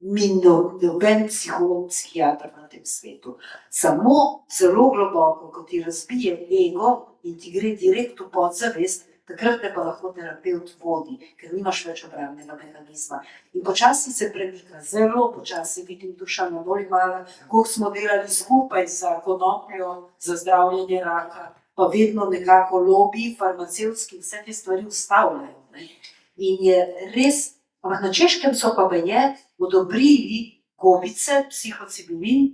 [SPEAKER 1] Mi noben psiholog, psihiater na tem svetu. Samo zelo globoko, ko ti razbije ego in ti gre direkt v podzavest, takrat te pa lahko terapevt vodi, ker nimaš več obrambnega mehanizma. In počasi se premika, zelo počasi, vidim duša na bolj malo, koliko smo delali skupaj za konopljo, za zdravljenje raka, pa vedno nekako lobiji farmacevtski vse te stvari ustavljajo. In je res, ampak na Češkem so pa odobrili gobice, psihocibilin,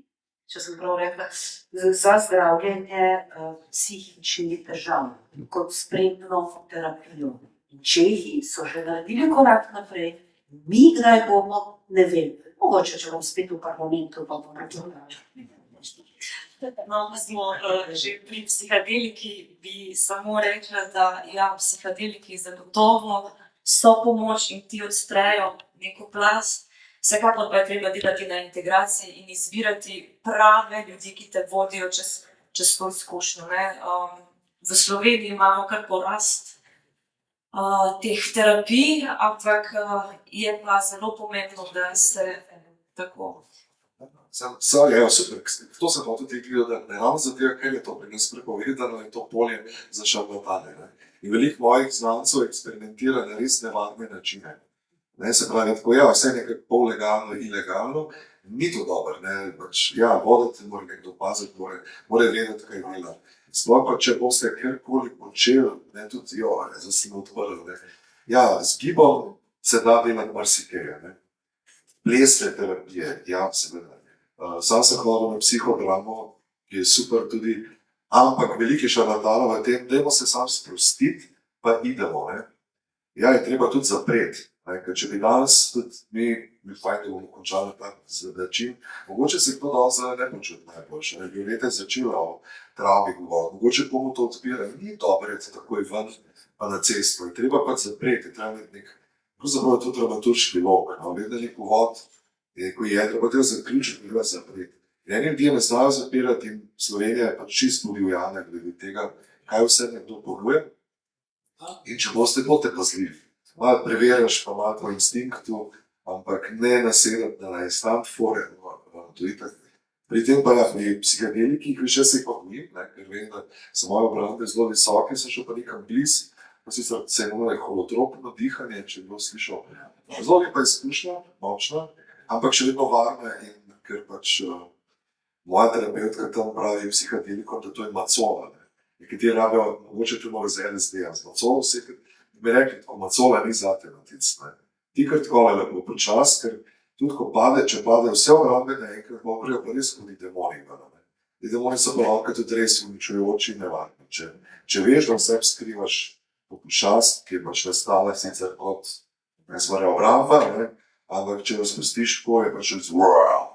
[SPEAKER 1] če sem prav rekla, za zdravljenje psihičnih težav, kot spremno terapijo. In Čehi so že naredili korak naprej, mi kdaj bomo, ne vem. Mogoče, če bom spet v parlamentu, pa bom rekla.
[SPEAKER 2] No, smo že pri psihadeliki, bi samo rekla, da ja, psihadeliki zagotovo so pomoč in ti odstrejo neko plast. Vsekakor pa je treba delati na integraciji in izbirati prave ljudi, ki te vodijo čez to izkušnjo. V Sloveniji imamo kar porast teh terapij, ampak je pa zelo pomembno, da se tako.
[SPEAKER 3] Sorry, evo, super. To sem hotel tudi gledati, da ne ravno zato, ker je to pri nas prepovedano, je to polje za šarlatane. Ne? In veliko mojih znancev eksperimentira na res nevarne načine. Ne, se pravi, tako ja, vse nekaj pol legalno, ilegalno, ni to dobro, ne, pač, ja, voditi mora nekdo paziti, mora vedeti, kaj dela. Sploh pa, če boste kjerkoli počeli, ne, tudi, zdaj sem odprl, ne, ja, z gibom se da delati marsikaj, ne. Plesne terapije, ja, seveda. Sam sem hodil na psihodramo, ki je super tudi, ampak veliki šarlatanov v tem, dajmo se sam sprostiti, pa idemo, ne. Ja, je treba tudi zapreti. Ker če bi danes tudi mi fajn, da bomo končali tak način, mogoče se to danes ne počuti najboljše, ne bi leta začela o travmi govoriti, mogoče bomo to odpirali, ni dobro je takoj ven pa na cesto, je treba pa zapreti, je treba nek, pravzaprav je to dramaturški lok, no, vedno nek uvod, ko je treba treba zaključiti, treba zapreti. Eni ljudje ne znajo zapirati in Slovenija je pač čisto udivjana glede tega, kaj vse nekdo ponuja, in če boste pazljivi. Malo preverjaš pa malo po instinktu, ampak ne nasedati na instant fore, to itak. Pri tem pa pri psihadelikih še se jih pa bojim, ker vem, da so moje obrambe zelo visoke, sem šel pa nekam bliz, pa sicer se imenuje holotropno dihanje, če je bilo slišal. Zelo lepa izkušnja, močna, ampak še vedno varna in ker pač moja terapeutka tam pravi psihadelikom, da to je macola. Nekateri rabijo, mogoče tudi malo z LSD-a, z macolo vse, bi rekli, tako macola ni zate natic. Ti kar tako lepo počas, ker tudi ko pade, če pade vse obrambe naenkrat, bo prijo pa res kot demoni. Ti demoni so pa lahko tudi res uničujoči in nevarni. Če veš, da v sebi skrivaš počast, ki je pač nastala sicer kot obramba, ampak če jo spustiš tako, je pač wow.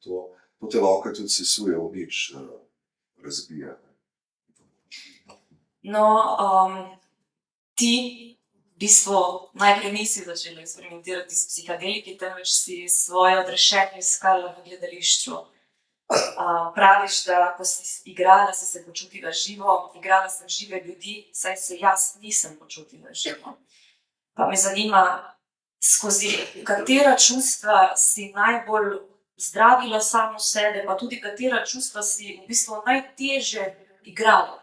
[SPEAKER 3] To te lahko tudi sesuje v nič, razbija.
[SPEAKER 2] No, ti v bistvu najprej nisi začela eksperimentirati s psihadeliki, temveč si svoje odrešenje iskala v gledališču. Praviš, da ko si igrala, si se počutila živo, igrala sem žive ljudi, saj se jaz nisem počutila živo. Pa me zanima, skozi katera čustva si najbolj zdravila samo sebe, pa tudi katera čustva si v bistvu najtežje igrala.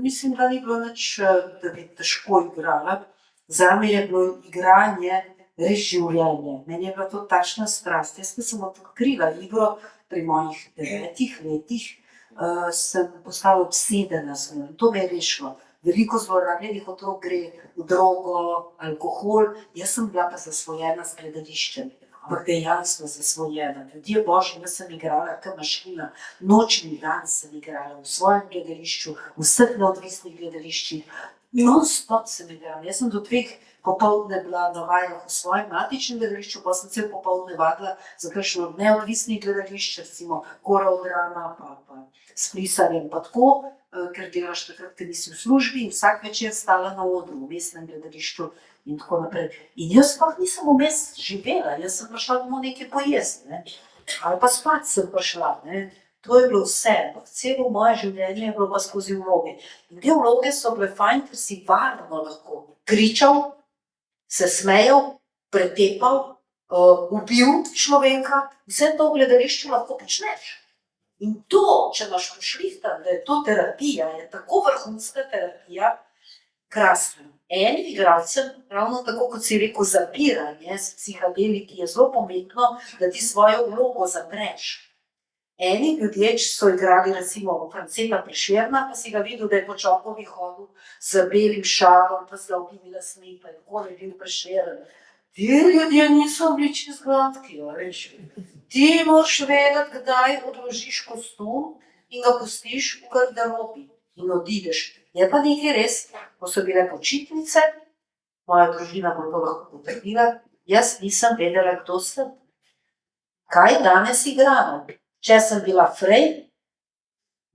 [SPEAKER 4] Mislim, da ni bilo nič, da bi težko igrala. Zame je bilo igranje res življenje. Meni je bila to takšna strast. Jaz, ko sem odkrila igro pri mojih 9 letih, sem postala obsedena z njo. To me je rešilo. Veliko zlorabljenih otrok gre v drogo, alkohol. Jaz sem bila pa zasvojena z gledališčem. Ampak dejansko zasvojena. Ljudje božji, jaz sem igrala kot mašina. Noč in dan sem igrala v svojem gledališču, v vseh neodvisnih gledališčih. Non-stop sem igrala. Jaz sem do 2 popoldne bila na vajah v svojem matičnem gledališču, pa sem cel popoldne vadila za kakšno neodvisnih gledališč, recimo Koral drama, pa s Pliserjem, pa tako, ker delaš takrat, ker nisi v službi in vsak večer stala na odru v mestnem gledališču in tako naprej. In jaz pa nisem vmes živela, jaz sem prišla domov nekaj pojesti, ali pa spat sem prišla, To je bilo vse, ampak celo moje življenje je bilo pa skozi vloge. In te vloge so bile fajn, ker si varno lahko kričal, se smejal, pretepal, ubil človeka, vse to v gledališču lahko počneš. In to, če imaš pošlihtan, da je to terapija, je tako vrhunska terapija, krasna. Enim igralcem, ravno tako kot si rekel, zapiranje s psihadeliki je zelo pomembno, da ti svojo vlogo zapreš. Eni ljudje, če so igrali recimo Franceta Prešerna, pa si ga videl, da je po Čopovi hodil z belim šalom, pa z dolgimi lasmi, pa je tako bil Prešeren. Ti ljudje niso bili čisto gladki, veš. Ti moraš vedeti, kdaj odložiš kostum in ga pustiš v garderobi in odideš. Je pa nekaj res, ko so bile počitnice, moja družina bo to lahko potrdila, jaz nisem vedela, kdo sem. Kaj danes igramo? Če sem bila Frej,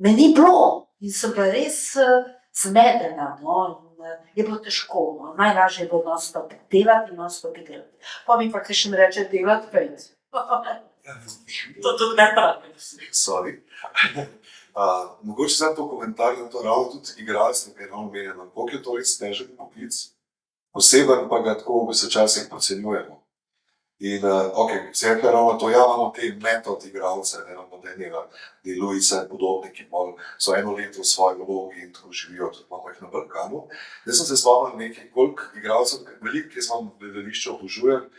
[SPEAKER 4] me ni bilo in sem bila res zmedena, je bilo težko, najlažje je bilo non-stop delati in non-stop igrati. Pa mi pa kakšen reče delati, pejt. To tudi ne pravi.
[SPEAKER 3] Sorry. Mogoče samo to komentar na to, ravno tudi igralstvo, kaj je ravno menjeno, koliko je to res težek poklic, poseben pa ga tako v včasih podcenjujemo. In vse je ravno to, imamo te metod igralce, ne vem, modenjega, Luisa in podobni, ki so eno leto v svoji vlogi in tako živijo, tudi imamo jih na Balkanu. Zdaj sem se spomnil nekaj, koliko igralcev, veliko, ki sem v gledališču obožujem,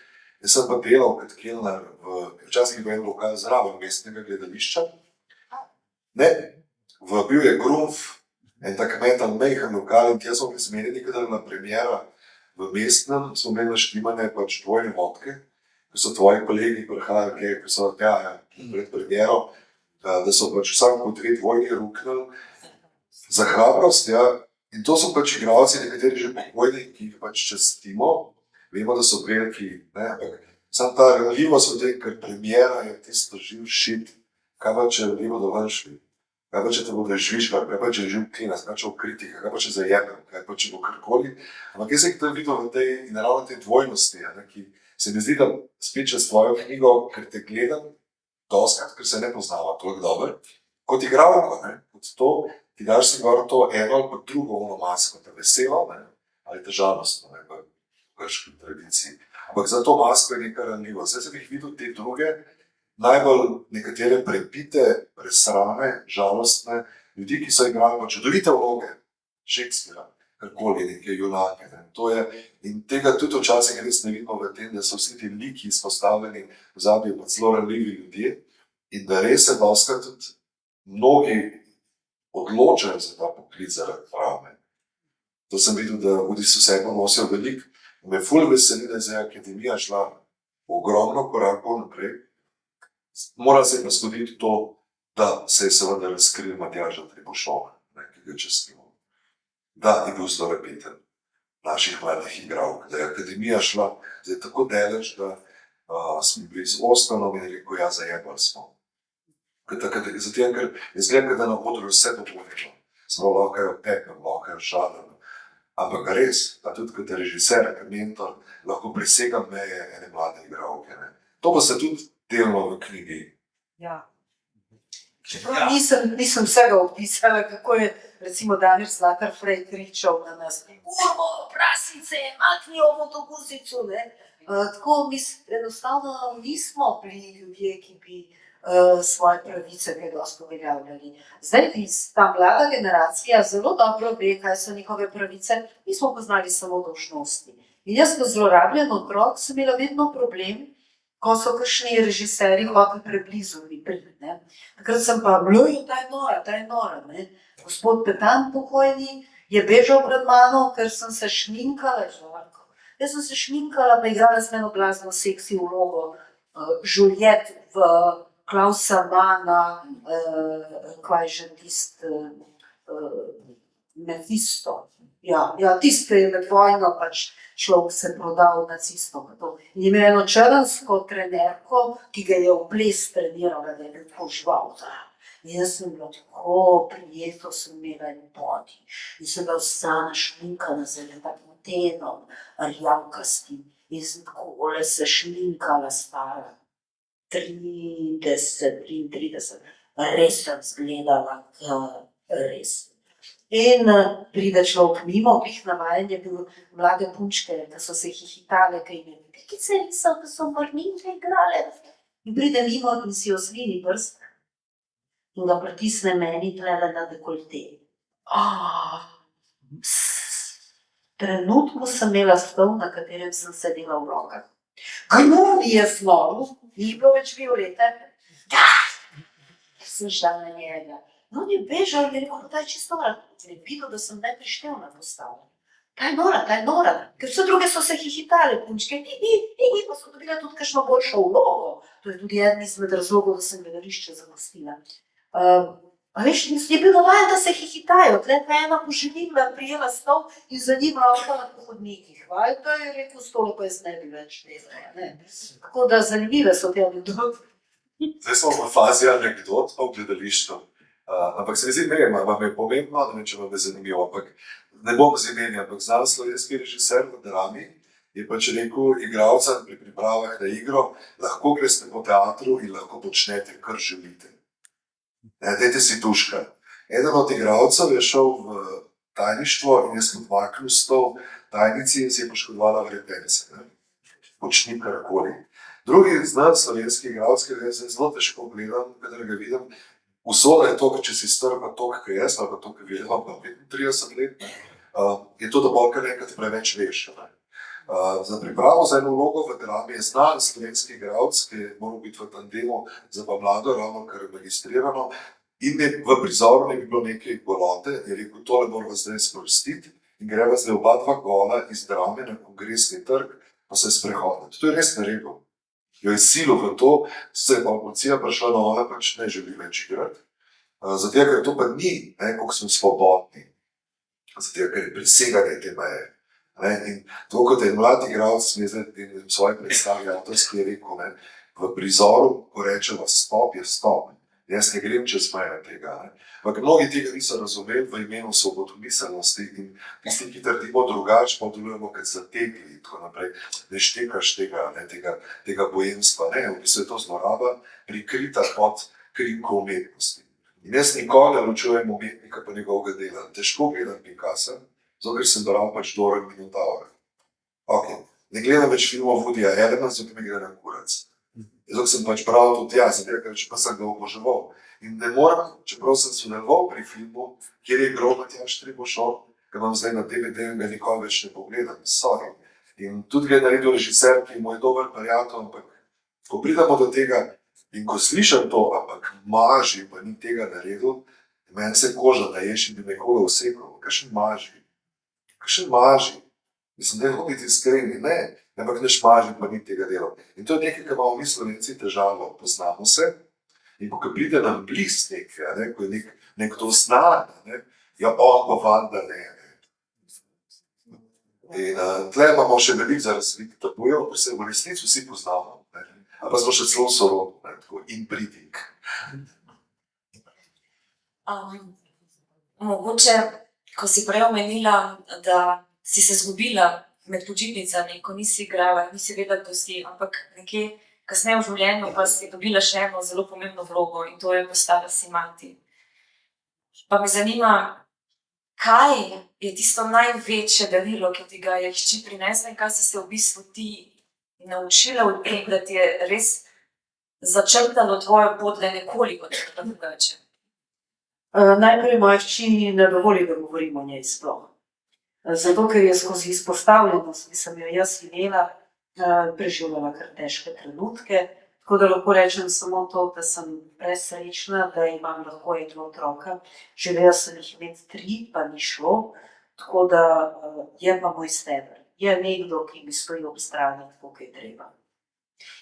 [SPEAKER 3] jaz sem pa delal kot kelner včasih v en lokal zraven mestnega gledališča. Ne, bil je Grunf, en tak metan mejhen lokal in kjer smo zmenili, kadar na premiera v mestnem, smo imeli naštimane pač dvojne vodke, ko so tvoji kolegi prihajali, ko so pred premiero, da so pač vsak po 2 dvojni ruknili za hrabrost, ja. In to so pač igralci, nekateri že pokojni, ki jih pač častimo, vemo, da so veliki, ne, ampak sam ta ranljivost v tem, ker premiera je tisto živ šit, kaj pa če ne bodo ven šli, kaj pa če te bodo žvižgali, kaj pa če je živ klinac, kaj če bo kritika, kaj pa če zajebem, kaj pa če bo karkoli. Ampak jaz sem to videl v tej, in ravno tej dvojnosti, ne, ki se mi zdi, da spet čez tvojo knjigo, ker te gledam doskrat, ker se ne poznava toliko dobro, kot igralko, ne, kot to, ti daš si gor to eno ali pa drugo ono masko, ta veselo, ne, ali ta žalostno, ne, v grški tradiciji. Ampak za to masko je neka ranljivost. Zdaj sem jih videl te druge, najbolj nekatere prepite, presrane, žalostne, ljudi, ki so igrali pa čudovite vloge, Shakespearea, karkoli, neke junake. Ne. To je, in tega tudi včasih res ne vidimo v tem, da so vsi ti liki izpostavljeni, vzabijo pa zelo ranljivi ljudje in da res se doskrat tudi mnogi odločajo za ta poklic zaradi travme. To sem videl, da tudi so sebe nosijo veliko. Me ful veseli, da je zdaj akademija šla ogromno korakov naprej. Mora se pa zgoditi to, da se je seveda razkril Matjaža Trebušova, ki ga častimo. Da je bil zelo repeten naših mladih igralk, da je akademija šla zdaj tako daleč, da smo bili z Ostanom in rekel, ja, zajebali smo. Zato, ker izgleda, da na odru vse dovoljeno. Smo lahko jo pepem, lahko jo žalim. Ampak res, da tudi kot režiser, kot mentor, lahko presegam meje ene mlade igralke. To pa se tudi delno v knjigi.
[SPEAKER 4] Ja. Čeprav nisem vsega opisala, kako je recimo Damir Zlatar Frej kričal na nas. Kurvo, prasice, makni ovo to guzico, ne. Tako enostavno nismo bili ljudje, ki bi svoje pravice kaj dosti uveljavljali. Zdaj ta mlada generacija zelo dobro ve, kaj so njihove pravice, mi smo poznali samo dolžnosti. In jaz kot zlorabljen otrok sem imela vedno problem, ko so kakšni režiserji hoteli preblizu mi priti, ne. Takrat sem pa, ta je nora, ne. Gospod Petan pokojni je bežal pred mano, ker sem se šminkala, žarko. Jaz sem se šminkala, pa igrala z meno blazno seksi vlogo, Juliet v Klausa Mana, kaj že tist, Mephisto. Ja, tiste je med vojno pač človek se prodal nacistom. In imel eno črnsko trenerko, ki ga je v ples trenirala, da je bil tako žival. In jaz sem bila tako prijetno, sem imela en poti. In sem bila vsa našminkana z enim takim tenom, rjavkastim. In sem takole se šminkala stara. 33, res sem zgledala, res. In pride človek mimo, glih navajen je bil mlade punčke, da so se hihitale, kaj ime, pikice risal, da so vrninke igrale. In pride mimo in si osvini prst in ga pritisne meni tlele na dekolte. Trenutno sem imela stol, na katerem sem sedela v rokah. Gnu mi je znovu, ni bilo več Violete. Sem šla na njega. No, on je bežal in je rekel, da je čisto nora. In je videl, da sem neprištevna postala. Ta je nora, ker vse druge so se hihitale, punčke, pa so dobile tudi kakšno boljšo vlogo. To je tudi eden izmed razlogov, da sem gledališče zapustila. A veš, je bil navajen, da se hihitajo, tle pa ena poželjivla prijela stol in za njim lavkala po hodnikih. To je rekel, stolo pa jaz ne bi več delala. Tako da zanimive so te anekdote.
[SPEAKER 3] Zdaj smo v fazi anekdot o gledališču. Ampak se mi zdi, ne, vam je pomembno, da če vam je zanimivo, ampak ne bom z imeni, ampak znan slovenski režiser v drami je pač rekel, igralca pri pripravah na igro, lahko greste po teatru in lahko počnete, kar želite. Dajte si tuška. Eden od igralcev je šel v tajništvo in je spodmaknil stol tajnici in si je poškodovala vretence. Počni karkoli. Drugi znan slovenski igralec, ki ga jaz zelo težko gledam, kadar ga vidim, usoda je to, če si star pa toliko, kot jaz, ali pa to, kot vidim, pa 35 let, je to, da bolj kar enkrat preveč veš. Za pripravo za eno vlogo v drami je znan slovenski igralec, ki je moral biti v tandemu za pa mlado, ravno kar je magistrirano, in v prizoru ne bi bilo nekaj golote, je rekel, tole moramo zdaj sprostiti in greva zdaj oba dva gola iz drame na Kongresni trg, pa se sprehoditi. To je res naredil. Jo je silo v to, se je pa policija prišla na ona, pač ne želi več igrati. Zato, ker to pa ni, koliko smo svobodni. Zato, ker je preseganje te meje. In to, kot je mlad igralec, mi zdaj v svoji predstavi avtorski je rekel, v prizoru, ko rečemo stop, je stop. Jaz ne grem čez meje tega. Ampak mnogi tega niso razumeli v imenu svobodomiselnosti in tisti, ki trdimo drugače, pa delujemo kot zategli in tako naprej. Ne štekaš tega bojemstva. Ne, v bistvu je to zloraba prikrita pod krinko umetnosti. In jaz nikoli ne ločujem umetnika pa njegovega dela. Težko gledam Picassa, zato ker sem bral pač Dora Minotaura. Ne gledam več filmov Woodyja Allena, zato mi gre na kurac. Zato sem pač bral tudi jaz, ker pa sem ga oboževal. In ne morem, čeprav sem sodeloval pri filmu, kjer je igral Matjaž Tribušon, ki imam zdaj na DVD in ga nikoli več ne pogledam, sorry. In tudi ga je naredil režiser, ki je moj dober prijatelj, ampak ko pridemo do tega in ko slišam to, ampak maži pa ni tega naredil, meni se koža naješ in bi nekoga usekal. Kakšen maži? Kakšen maži? Mislim, da je biti iskreni, ne. Ampak ne šmaži pa ni tega delal. In to je nekaj, kar imamo mi Slovenci težavo. Poznamo se in ko pride nam bliz nekaj, ko je nekdo znan, ja on pa vanda ne. In tle imamo še veliko za razviti tabujev, ker se v resnici vsi poznamo. A pa smo še celo sorodni, tako inbreeding.
[SPEAKER 2] Mogoče, ko si prej omenila, da si se zgubila med počitnicami, ko nisi igrala, nisi vedela, kdo si, ampak nekje kasneje v življenju pa si dobila še eno zelo pomembno vlogo in to je postala si mati. Pa me zanima, kaj je tisto največje darilo, ki ti ga je hči prinesla in kaj si se v bistvu ti naučila v tem, da ti je res začrtalo tvojo pot, da je nekoliko drugače?
[SPEAKER 4] Najprej moja hči ne dovoli, da govorim o njej sploh. Zato, ker je skozi izpostavljenost, ki sem jo jaz imela, preživljala kar težke trenutke. Tako da lahko rečem samo to, da sem presrečna, da imam lahko eno otroka. Želela sem jih imeti 3, pa ni šlo. Tako da je pa moj steber. Je nekdo, ki mi stoji ob strani, tako kot je treba.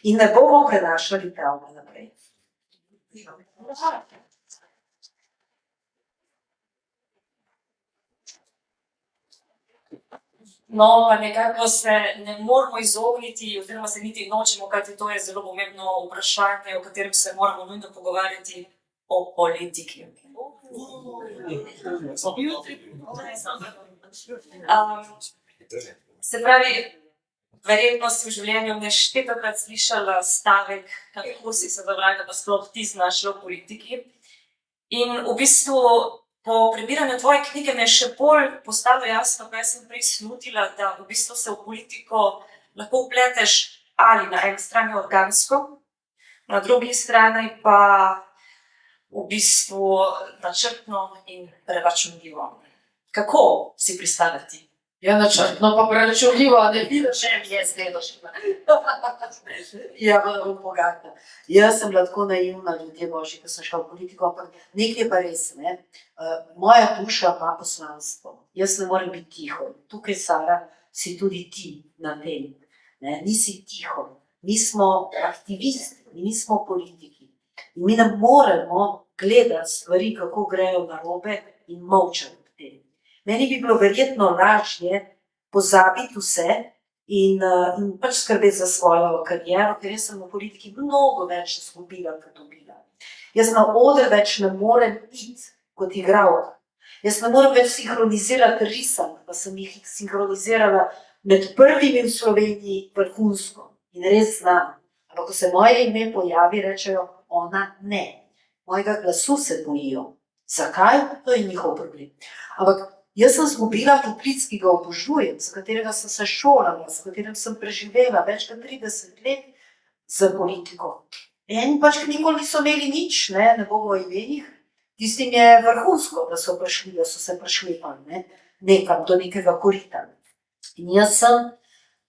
[SPEAKER 4] In ne bomo prenašali travme naprej.
[SPEAKER 2] No, pa nekako se ne moramo izogniti, oziroma se niti nočemo, kajti to je zelo pomembno vprašanje, o katerem se moramo nujno pogovarjati, o politiki. Se pravi, verjetno si v življenju neštetokrat slišala stavek, kako si se vraga pa sploh ti znašla v politiki. In v bistvu po prebiranju tvoje knjige me je še bolj postalo jasno, kaj sem prej slutila, da v bistvu se v politiko lahko vpleteš ali na eni strani organsko, na drugi strani pa v bistvu načrtno in preračunljivo. Kako si pristala ti?
[SPEAKER 1] Ja, načrtno pa preračunljivo, ne vidiš, mi je zdelo še.
[SPEAKER 4] Ja, bom bogata. Jaz sem bila tako naivna, ljudje božji, ko sem šla v politiko, ampak nekaj pa res, ne. Moja duša ima poslanstvo. Jaz ne morem biti tiho. Tukaj, Sara, si tudi ti na tem. Nisi tiho. Mi smo aktivisti, mi nismo politiki. In mi ne moremo gledati stvari, kako grejo narobe in molčati v tem. Meni bi bilo verjetno lažje pozabiti vse in pač skrbeti za svojo kariero, ker jaz sem v politiki mnogo več izgubila, kot dobila. Jaz na oder več ne morem iti kot igralka. Jaz ne morem več sinhronizirati risank, pa sem jih sinhronizirala med prvimi v Sloveniji vrhunsko in res znam. Ampak ko se moje ime pojavi, rečejo, ona ne. mojega glasu se bojijo. Zakaj? To je njihov problem. Ampak jaz sem izgubila poklic, ki ga obožujem, za katerega sem se šolala, s katerim sem preživela več kot 30 let za politiko. Eni pač, ki nikoli niso imeli nič, ne bomo o imenih, tistim je vrhunsko, da so se prišlepali, nekam do nekega korita. In jaz sem,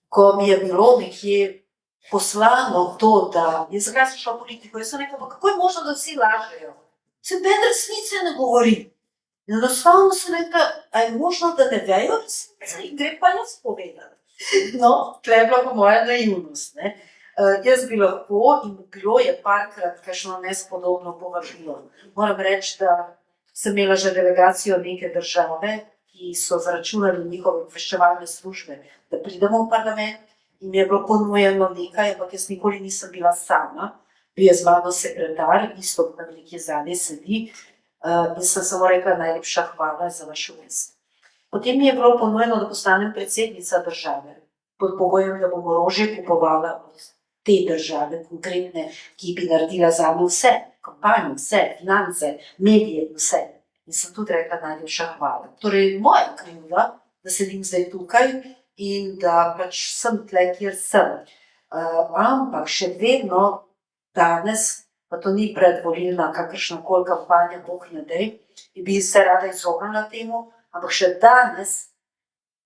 [SPEAKER 4] ko mi je bilo nekje poslano to, da je zakaj sem šla v politiko, jaz sem rekla, pa kako je možno, da vsi lažejo? Se ben resnice ne govori. In enostavno sem rekla, a je možno, da ne vejo resnice in gre pa jaz povedati. No, tle je bila pa moja naivnost, jaz bi lahko in bilo je parkrat kakšno nespodobno povabilo. Moram reči, da sem imela že delegacijo neke države, ki so zaračunali njihove obveščevalne službe, da pridemo v parlament in mi je bilo ponujeno nekaj, ampak jaz nikoli nisem bila sama. Bil je z mano sekretar, isto tam nekje zadnje sedi, in sem samo rekla najlepša hvala za vaš obisk. Potem mi je bilo ponujeno, da postanem predsednica države, pod pogojem, da bom orožje kupovala od te države, konkretne, ki bi naredila zame vse, kampanjo, vse, finance, medije in vse. In sem tudi rekla najlepša hvala. Torej, moja krivda, da sedim zdaj tukaj in da pač sem tle, kjer sem. Ampak še vedno danes, pa to ni predvolilna kakršnakoli kampanja, bog ne daj, bi se rada izognila temu, ampak še danes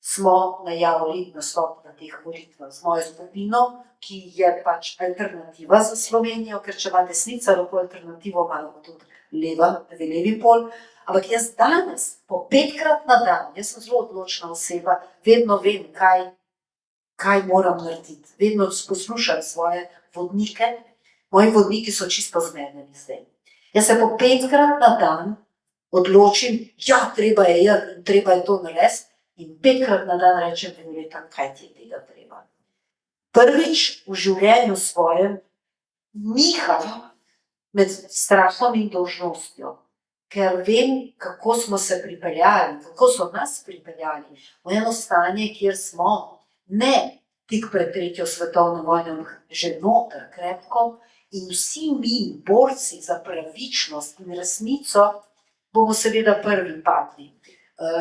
[SPEAKER 4] smo najavili nastop na teh volitvah z mojo skupino, ki je pač alternativa za Slovenijo, ker če ima desnica lahko alternativo, malo tudi levi pol. Ampak jaz danes, po 5-krat na dan, jaz sem zelo odločna oseba, vedno vem, kaj moram narediti. Vedno poslušam svoje vodnike. Moji vodniki so čisto zmedeni zdaj. Jaz se po 5-krat na dan odločim, ja, treba je to narediti, in 5-krat na dan rečem, Violeta, kaj ti je tega treba. Prvič v življenju svojem niham med strahom in dolžnostjo, ker vem, kako smo se pripeljali, kako so nas pripeljali v eno stanje, kjer smo ne tik pred 3. svetovno vojno, že noter krepko, in vsi mi, borci za pravičnost in resnico, bomo seveda prvi padli.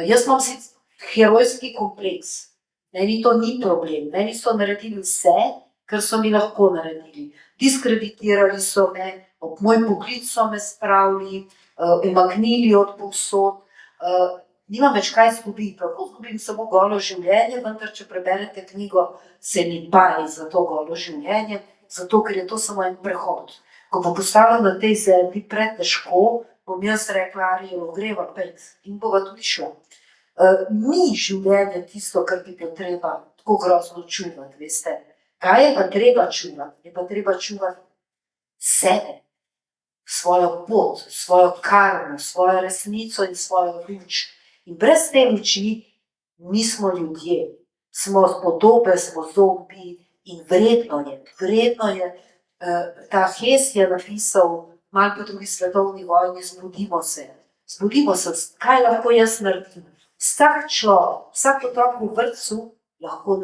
[SPEAKER 4] Jaz imam sicer herojski kompleks, meni to ni problem, meni so naredili vse, kar so mi lahko naredili. Diskreditirali so me, ob moj poklic so me spravili, umaknili od povsod, nimam več kaj izgubiti, lahko izgubim samo golo življenje, vendar če preberete knjigo, se ni bali za to golo življenje, zato ker je to samo en prehod. Ko bo postalo na tej zemlji pretežko, bom jaz rekla, Arijo, greva pet in bova tudi šla. Ni življenje tisto, kar bi bilo treba tako grozno čuvati, veste. Kaj je pa treba čuvati? Je pa treba čuvati sebe, svojo pot, svojo karmo, svojo resnico in svojo luč. In brez te luči mi smo ljudje, smo podobe, smo zombi in vredno je, ta Hes je napisal malo po 2. svetovni vojni, zbudimo se, kaj lahko jaz naredim. Vsak človek, vsak otrok v vrtcu lahko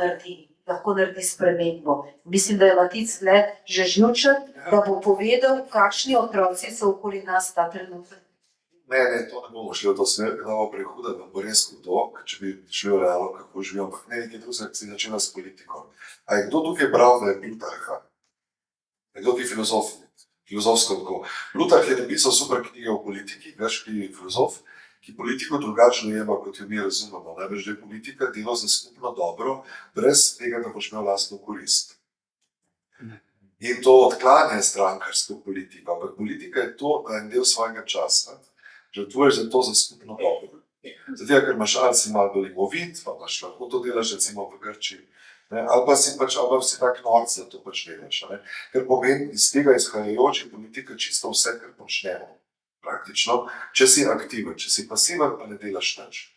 [SPEAKER 4] naredi spremembo. Mislim, da je Matic že živčen, da bo povedal, kakšni otroci so okoli nas ta trenutek.
[SPEAKER 3] Ne, to ne bomo šli v to smer, ker bomo prehuda, da bo res hudo, če bi šli v realno, kako živijo, ampak nekaj drugega, ki se začela s politiko. A je kdo tukaj bral, da je Plutarha? Je kdo tukaj filozofsko tako? Plutarh je napisal super knjige o politiki, grški filozof, ki politiko drugače dojema, kot jo mi razumemo. Namreč, da je politika delo za skupno dobro, brez tega, da boš imel lastno korist. In to odklanja strankarsko politiko, ampak politika je to, da je en del svojega časa. Žrtvuješ za to za skupno dobro. Zato, ker imaš ali si malo bolj imovit, pa imaš lahko to delaš recimo v Grčiji, ali pa si tak norc, da to pač delaš. Ker pomeni iz tega izhajajoče politika čisto vse, kar počnemo. Praktično, če si aktiven, če si pasiven, pa ne delaš nič.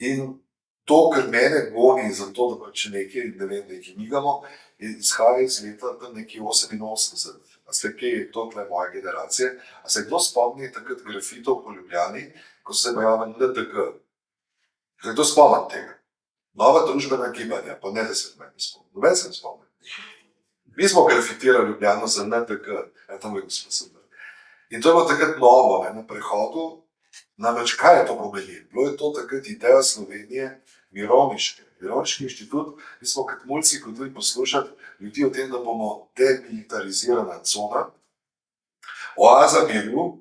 [SPEAKER 3] In to, kar mene goni za to, da pač nekaj, ne vem, da jih migamo, izhaja iz leta nekje 88. A ste kaj, to tle moja generacije, a se kdo spomni takrat grafitov po Ljubljani, ko se pojavili NTG? Se kdo spomni tega? Nova družbena gibanja, pa ne da se meni spomni. Noben se ne spomni. Mi smo grafitirali Ljubljano za NTG, tam je gospod Sender. In to je bilo takrat novo, ne, na prehodu. Namreč, kaj je to pomenilo? Bilo je to takrat ideja Slovenije, Mirovniški inštitut. Mi smo kot mulci hodili poslušati ljudi o tem, da bomo demilitarizirana cona, oaza miru.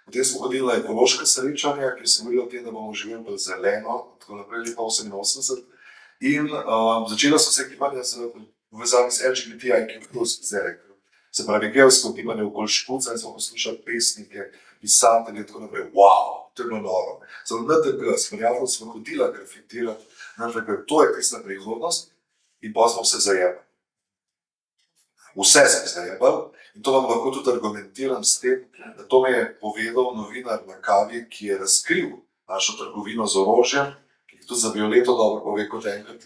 [SPEAKER 3] Potem smo hodili na ekološka srečanja, kjer smo govorili o tem, da bomo živeli bolj zeleno, tako naprej, leta 88. In začela so se gibanja v povezavi z LGBTIQ+, se pravi, geovsko gibanje okoli Štuca, in smo poslušali pesnike, pisatelje in tako naprej. Wow, to je bilo noro. Zelo NTG, s prijateljem smo hodila grafitirati, to je tista prihodnost, in pa smo se zajebali. Vse se je zajebali, in to vam lahko tudi argumentiram s tem, da to mi je povedal novinar na kavi, ki je razkril našo trgovino z orožjem, ki tudi za Violeto dobro pove kot enkrat,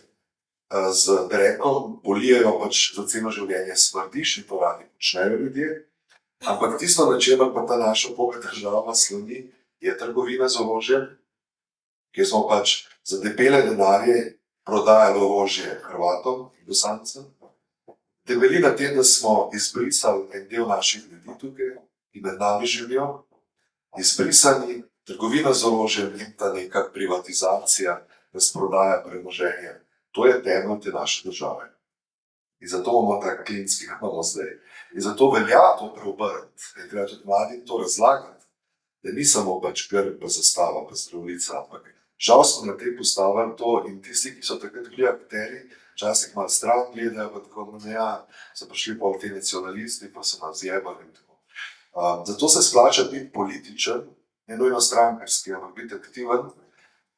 [SPEAKER 3] z drekom, bolijejo pač za celo življenje smrdiš in to radi počnejo ljudje. Ampak tisto, na čemer pa ta naša boga država sloni, je trgovina z orožjem, kjer smo pač za debele denarje prodajali orožje Hrvatom in Bosancem. Temelji na tem, da smo izbrisali en del naših ljudi tukaj, ki med nami živijo, izbrisani, trgovina z orožjem in ta neka privatizacija, razprodaja premoženja. To je temelj te naše države. In zato imamo tak klinc, ki ga imamo zdaj. In zato velja to preobrniti, in treba tudi mladim to razlagati, da ni samo pač grb, pa zastava, pa zdravljica, ampak žal smo na tej postavili to in tisti, ki so takrat bili akteri, včasih malo stran gledajo, pa tako, ja, so prišli pa ti nacionalisti, pa so nas zjebali in tako. Zato se splača biti političen, ne nujno strankarski, ampak biti aktiven,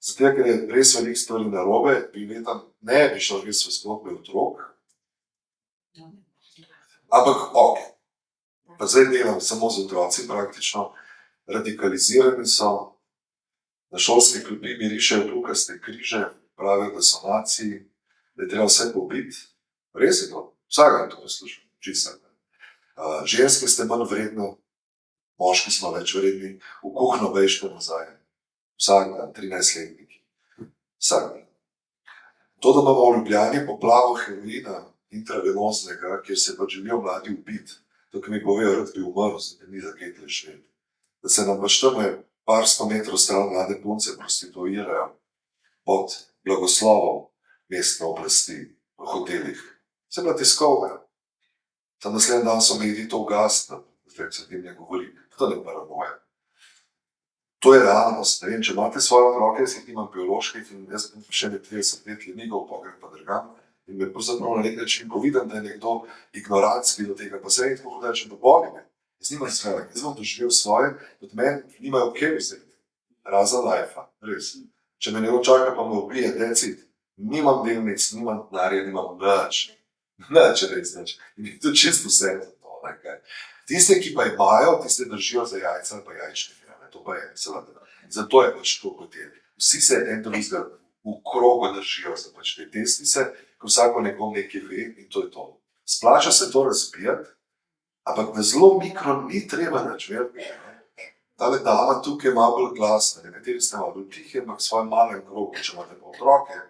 [SPEAKER 3] zato ker je res veliko stvari narobe, bi ne bi šel res v zgodbe otrok, ampak ok, pa zdaj delam samo z otroci praktično, radikalizirani so, na šolske klopi mi rišejo tukaste križe, pravijo, da so naciji, da je treba vse pobiti. Res je to, vsak dan to poslušam, čisto. Ženske ste manj vredne, moški smo več vredni, v kuhno bežite nazaj. Vsak dan, 13-letniki. Vsak dan. To, da imamo v Ljubljani poplavo heroina intravenoznega, kjer se pač želijo mladi ubiti, to, ki mi povejo, rad bi umrl, da ni za kaj tlešeti. Da se nam pač tam par 100 metrov stran mlade punce prostituirajo pod blagoslovom mestne oblasti v hotelih. Vse bila tiskovna. Tam naslednji dan so mediji to ugasnili, zdaj se tem ne govori. To ne paranoja. To je realnost. Ne vem, če imate svoje otroke, jaz jih nimam bioloških in jaz še ne 30 let lenigov, pogreb pa drgam. In me pravzaprav na nek način, ko vidim, da je nekdo ignorantski do tega, pa se je tako reče, da boli me. Jaz nimam svojega, jaz bom doživel svoje, od meni nimajo kaj vzeti. Razen lajfa, res. Če me nekdo čaka, pa me ubije, decid. Nimam delnic, nimam denarja, nimam nič. Nič, res nič. In je to čisto vse to, nekaj. Tiste, ki pa imajo, tiste držijo za jajca ali pa jajčnike. To pa je, seveda. Zato je pač to, kot je. Vsi se en drugega v krogu držijo za pač te testice, ko vsako nekom nekaj ve in to je to. Splača se to razbijati, ampak na zelo mikro ni treba nič vedeti. Tale dama tukaj je malo bolj glasna, nekateri ste malo bolj tihi, ampak v svojem malem krogu, če imate pa otroke,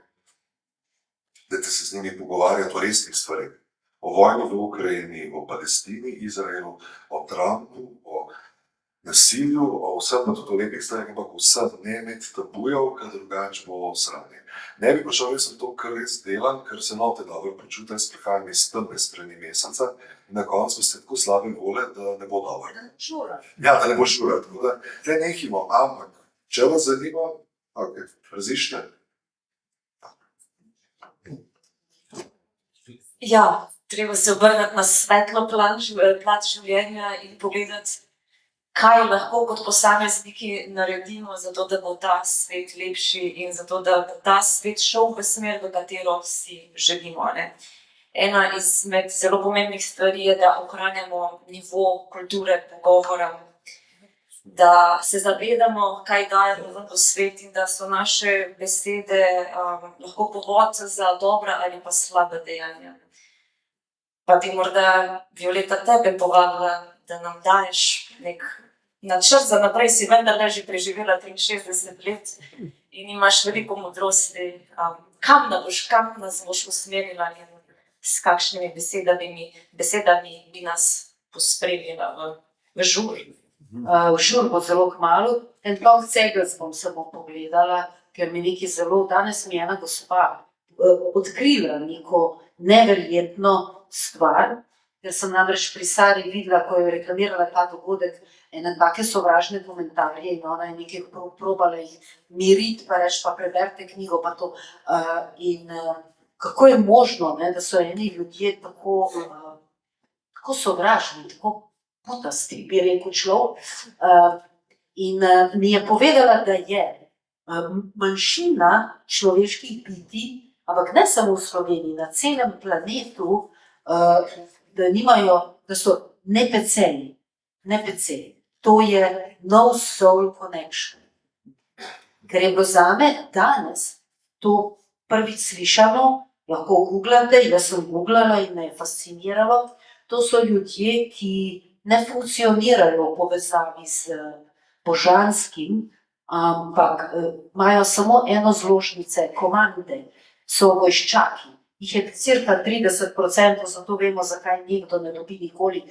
[SPEAKER 3] dajte se z njimi pogovarjati o resnih stvareh. O vojni v Ukrajini, o Palestini, Izraelu, o Trumpu, o nasilju, o vsem, pa tudi o lepih stvarih, ampak vsem ne imeti tabujev, ker drugače bo sranje. Ne bi prišel res v to, kar res delam, ker se note dobro počutim, sprehajam iz temne strani meseca in na koncu ste tako slabe vole, da ne bo dobro. Ja, da ne bo žura, tako da tle nehimo, ampak če vas zanima, ok, razišče.
[SPEAKER 2] Ja, treba se obrniti na svetlo plat življenja in pogledati, kaj lahko kot posamezniki naredimo, zato da bo ta svet lepši in zato da bo ta svet šel v smer, v katero si želimo. Ne? Ena izmed zelo pomembnih stvari je, da ohranjamo nivo kulture pogovora, da se zavedamo, kaj dajemo v svet in da so naše besede lahko povod za dobra ali pa slaba dejanja. Pa bi morda Violeta tebe povabila, da nam daješ nek načrt za naprej, si vendarle že preživela 63 let in imaš veliko modrosti. Kam nas boš usmerila in s kakšnimi besedami bi nas pospremila v žur?
[SPEAKER 1] v Šurbo zelo kmalu. En Tom Cegels bom samo pogledala, ker mi nekaj zelo, danes mi je ena gospa odkrila neko neverjetno stvar, ker sem namreč pri Sari videla, ko je reklamirala ta dogodek, ene take sovražne komentarje in ona je nekaj probala jih miriti, pa reči, pa preberite knjigo, pa to. Kako je možno, ne, da so eni ljudje tako sovražni, tako putasti, bi rekel človek. In mi je povedala, da je manjšina človeških bitij, ampak ne samo v Sloveniji, na celem planetu, da so nepeceni. To je no soul connection. Ker je bilo zame danes to prvič slišano, lahko googlate, jaz sem googlala in me je fasciniralo. To so ljudje, ki ne funkcionirajo v povezavi z božanskim, ampak imajo samo eno zložnice, komande, so vojščaki. Jih je cirka 30%, zato vemo, zakaj nekdo ne dobi nikoli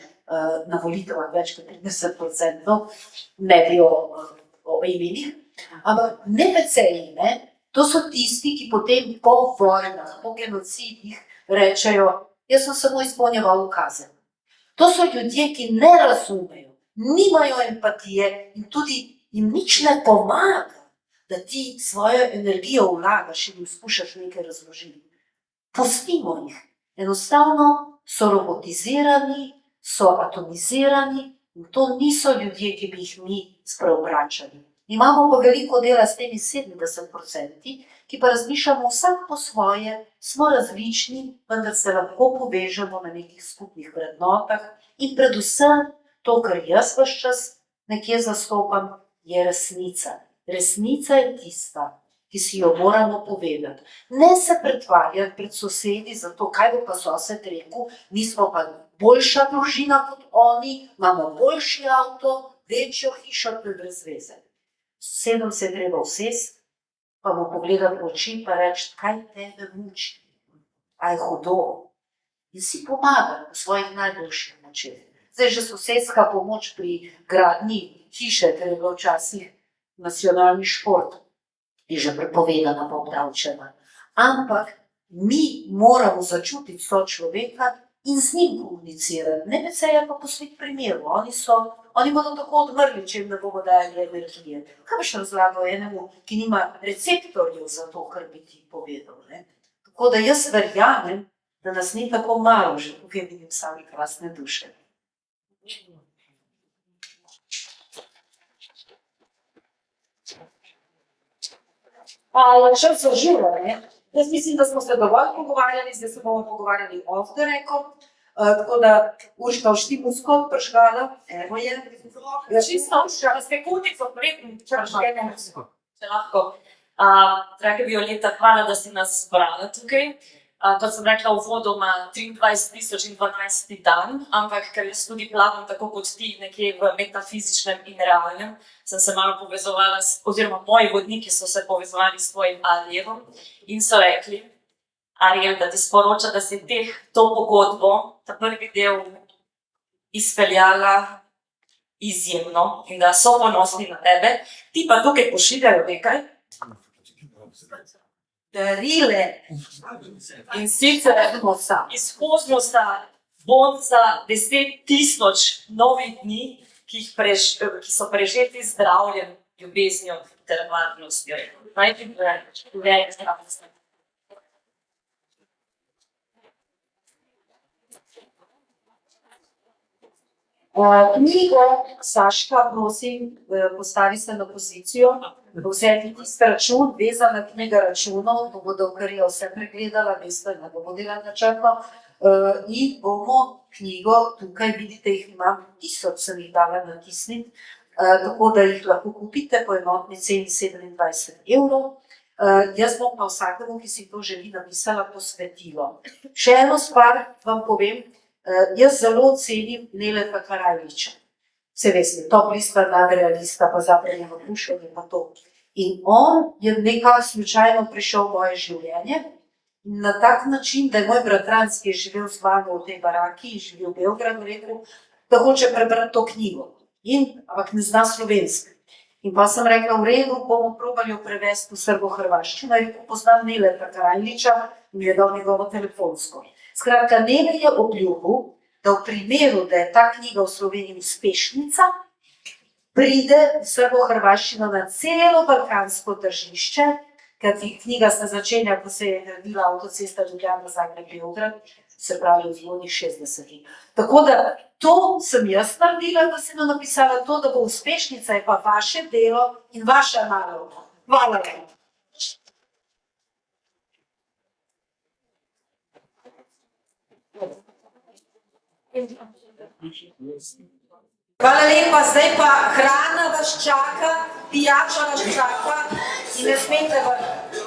[SPEAKER 1] na volitvah več kot 30%, ne bi o imenih. Ampak nepeceji, ne, to so tisti, ki potem po vojnah, po genocidih rečejo, jaz sem samo izpolnjeval ukaze. To so ljudje, ki ne razumejo, nimajo empatije in tudi jim nič ne pomaga, da ti svojo energijo vlagaš in jim skušaš nekaj razložiti. Pustimo jih. Enostavno so robotizirani, so atomizirani in to niso ljudje, ki bi jih mi spreobračali. Imamo pa veliko dela s temi 70%, ki pa razmišljamo vsak po svoje, smo različni, vendar se lahko povežemo na nekih skupnih vrednotah in predvsem to, kar jaz ves čas nekje zastopam, je resnica. Resnica je tista, ki si jo moramo povedati. Ne se pretvarjati pred sosedi za to, kaj bo pa sosed rekel, mi smo pa boljša družina kot oni, imamo boljši avto, večjo hišo, to je brez veze. Sosedom se je treba usesti, pa mu pogledati v oči pa reči, kaj tebe muči, a je hudo. In si pomagati v svojih najboljših močeh. Zdaj že sosedska pomoč pri gradnji hiše, ker je bilo včasih nacionalni šport, je že prepovedana pa obdavčena. Ampak mi moramo začutiti sočloveka in z njim komunicirati. Nepeceje pa posveti primeru. Oni bodo tako odmrli, če jim ne bomo dajali energije. Kaj boš razlagal enemu, ki nima receptorjev za to, kar bi ti povedal, ne? Tako da jaz verjamem, da nas ni tako malo, že tukaj vidim sami krasne duše. Čas za žuro, ne? Jaz mislim, da smo se dovolj pogovarjali, zdaj se bomo pogovarjali off the record, tako da Urška Štimusko prižgala, evo je.
[SPEAKER 2] Čisto, še sekundico, preden prižgemo, če lahko. Drage Violeta, hvala, da si nas zbrala tukaj. Kot sem rekla uvodoma, 23 in 12. dan, ampak ker jaz tudi plavam tako kot ti nekje v metafizičnem in realnem, sem se malo povezovala, oziroma moji vodniki so se povezovali s tvojim Arielom in so rekli, Ariel, da ti sporoča, da si to pogodbo, ta prvi del izpeljala izjemno in da so ponosni na tebe, ti pa tukaj pošiljajo nekaj.
[SPEAKER 1] Darile
[SPEAKER 2] In sicer iz Kozmosa bon za 10.000 novih dni, ki so prežeti z zdravjem, ljubeznijo ter varnostjo. Naj ti povem, zdravstvo. Knjigo, Saška, prosim, postavi se na pozicijo. Vzeti tisti račun, vezana knjiga računov, to bo Davkarija vse pregledala, veste, ne bo vodila načrtno. In bomo knjigo, tukaj vidite, jih imam 1000, sem jih dala natisniti, tako da jih lahko kupite po enotni ceni 27 evrov. Jaz bom pa vsakemu, ki si to želi, napisala posvetilo. Še eno stvar vam povem, jaz zelo cenim Neleta Karajliča. Vse veste, top lista, nadrealista, pa zapremljeno pušenje, pa to. In on je nekako slučajno prišel v moje življenje in na tak način, da je moj bratranc, ki je živel z mano v tej baraki in živi v Beogradu, rekel, da hoče prebrati to knjigo.
[SPEAKER 4] Ampak ne zna slovensko. In pa sem rekla, v redu, bomo probali jo prevesti v srbo-hrvaščino. In poznam Mileta Krajliča in mi je dal njegovo telefonsko. Skratka, Nele je obljubil, da v primeru, da je ta knjiga v Sloveniji uspešnica, pride v srbo-hrvaščino na celo balkansko tržišče, kajti knjiga se začenja, ko se je naredila avtocesta Ljubljana, Zagreb, Beograd, se pravi v zgodnjih 60-ih. Tako da to sem jaz naredila, da sem jo napisala, to, da bo uspešnica, je pa vaše delo in vaša naloga. Hvala vam. Hvala lepa, zdaj pa hrana vas čaka, pijača vas čaka in ne smete vrniti.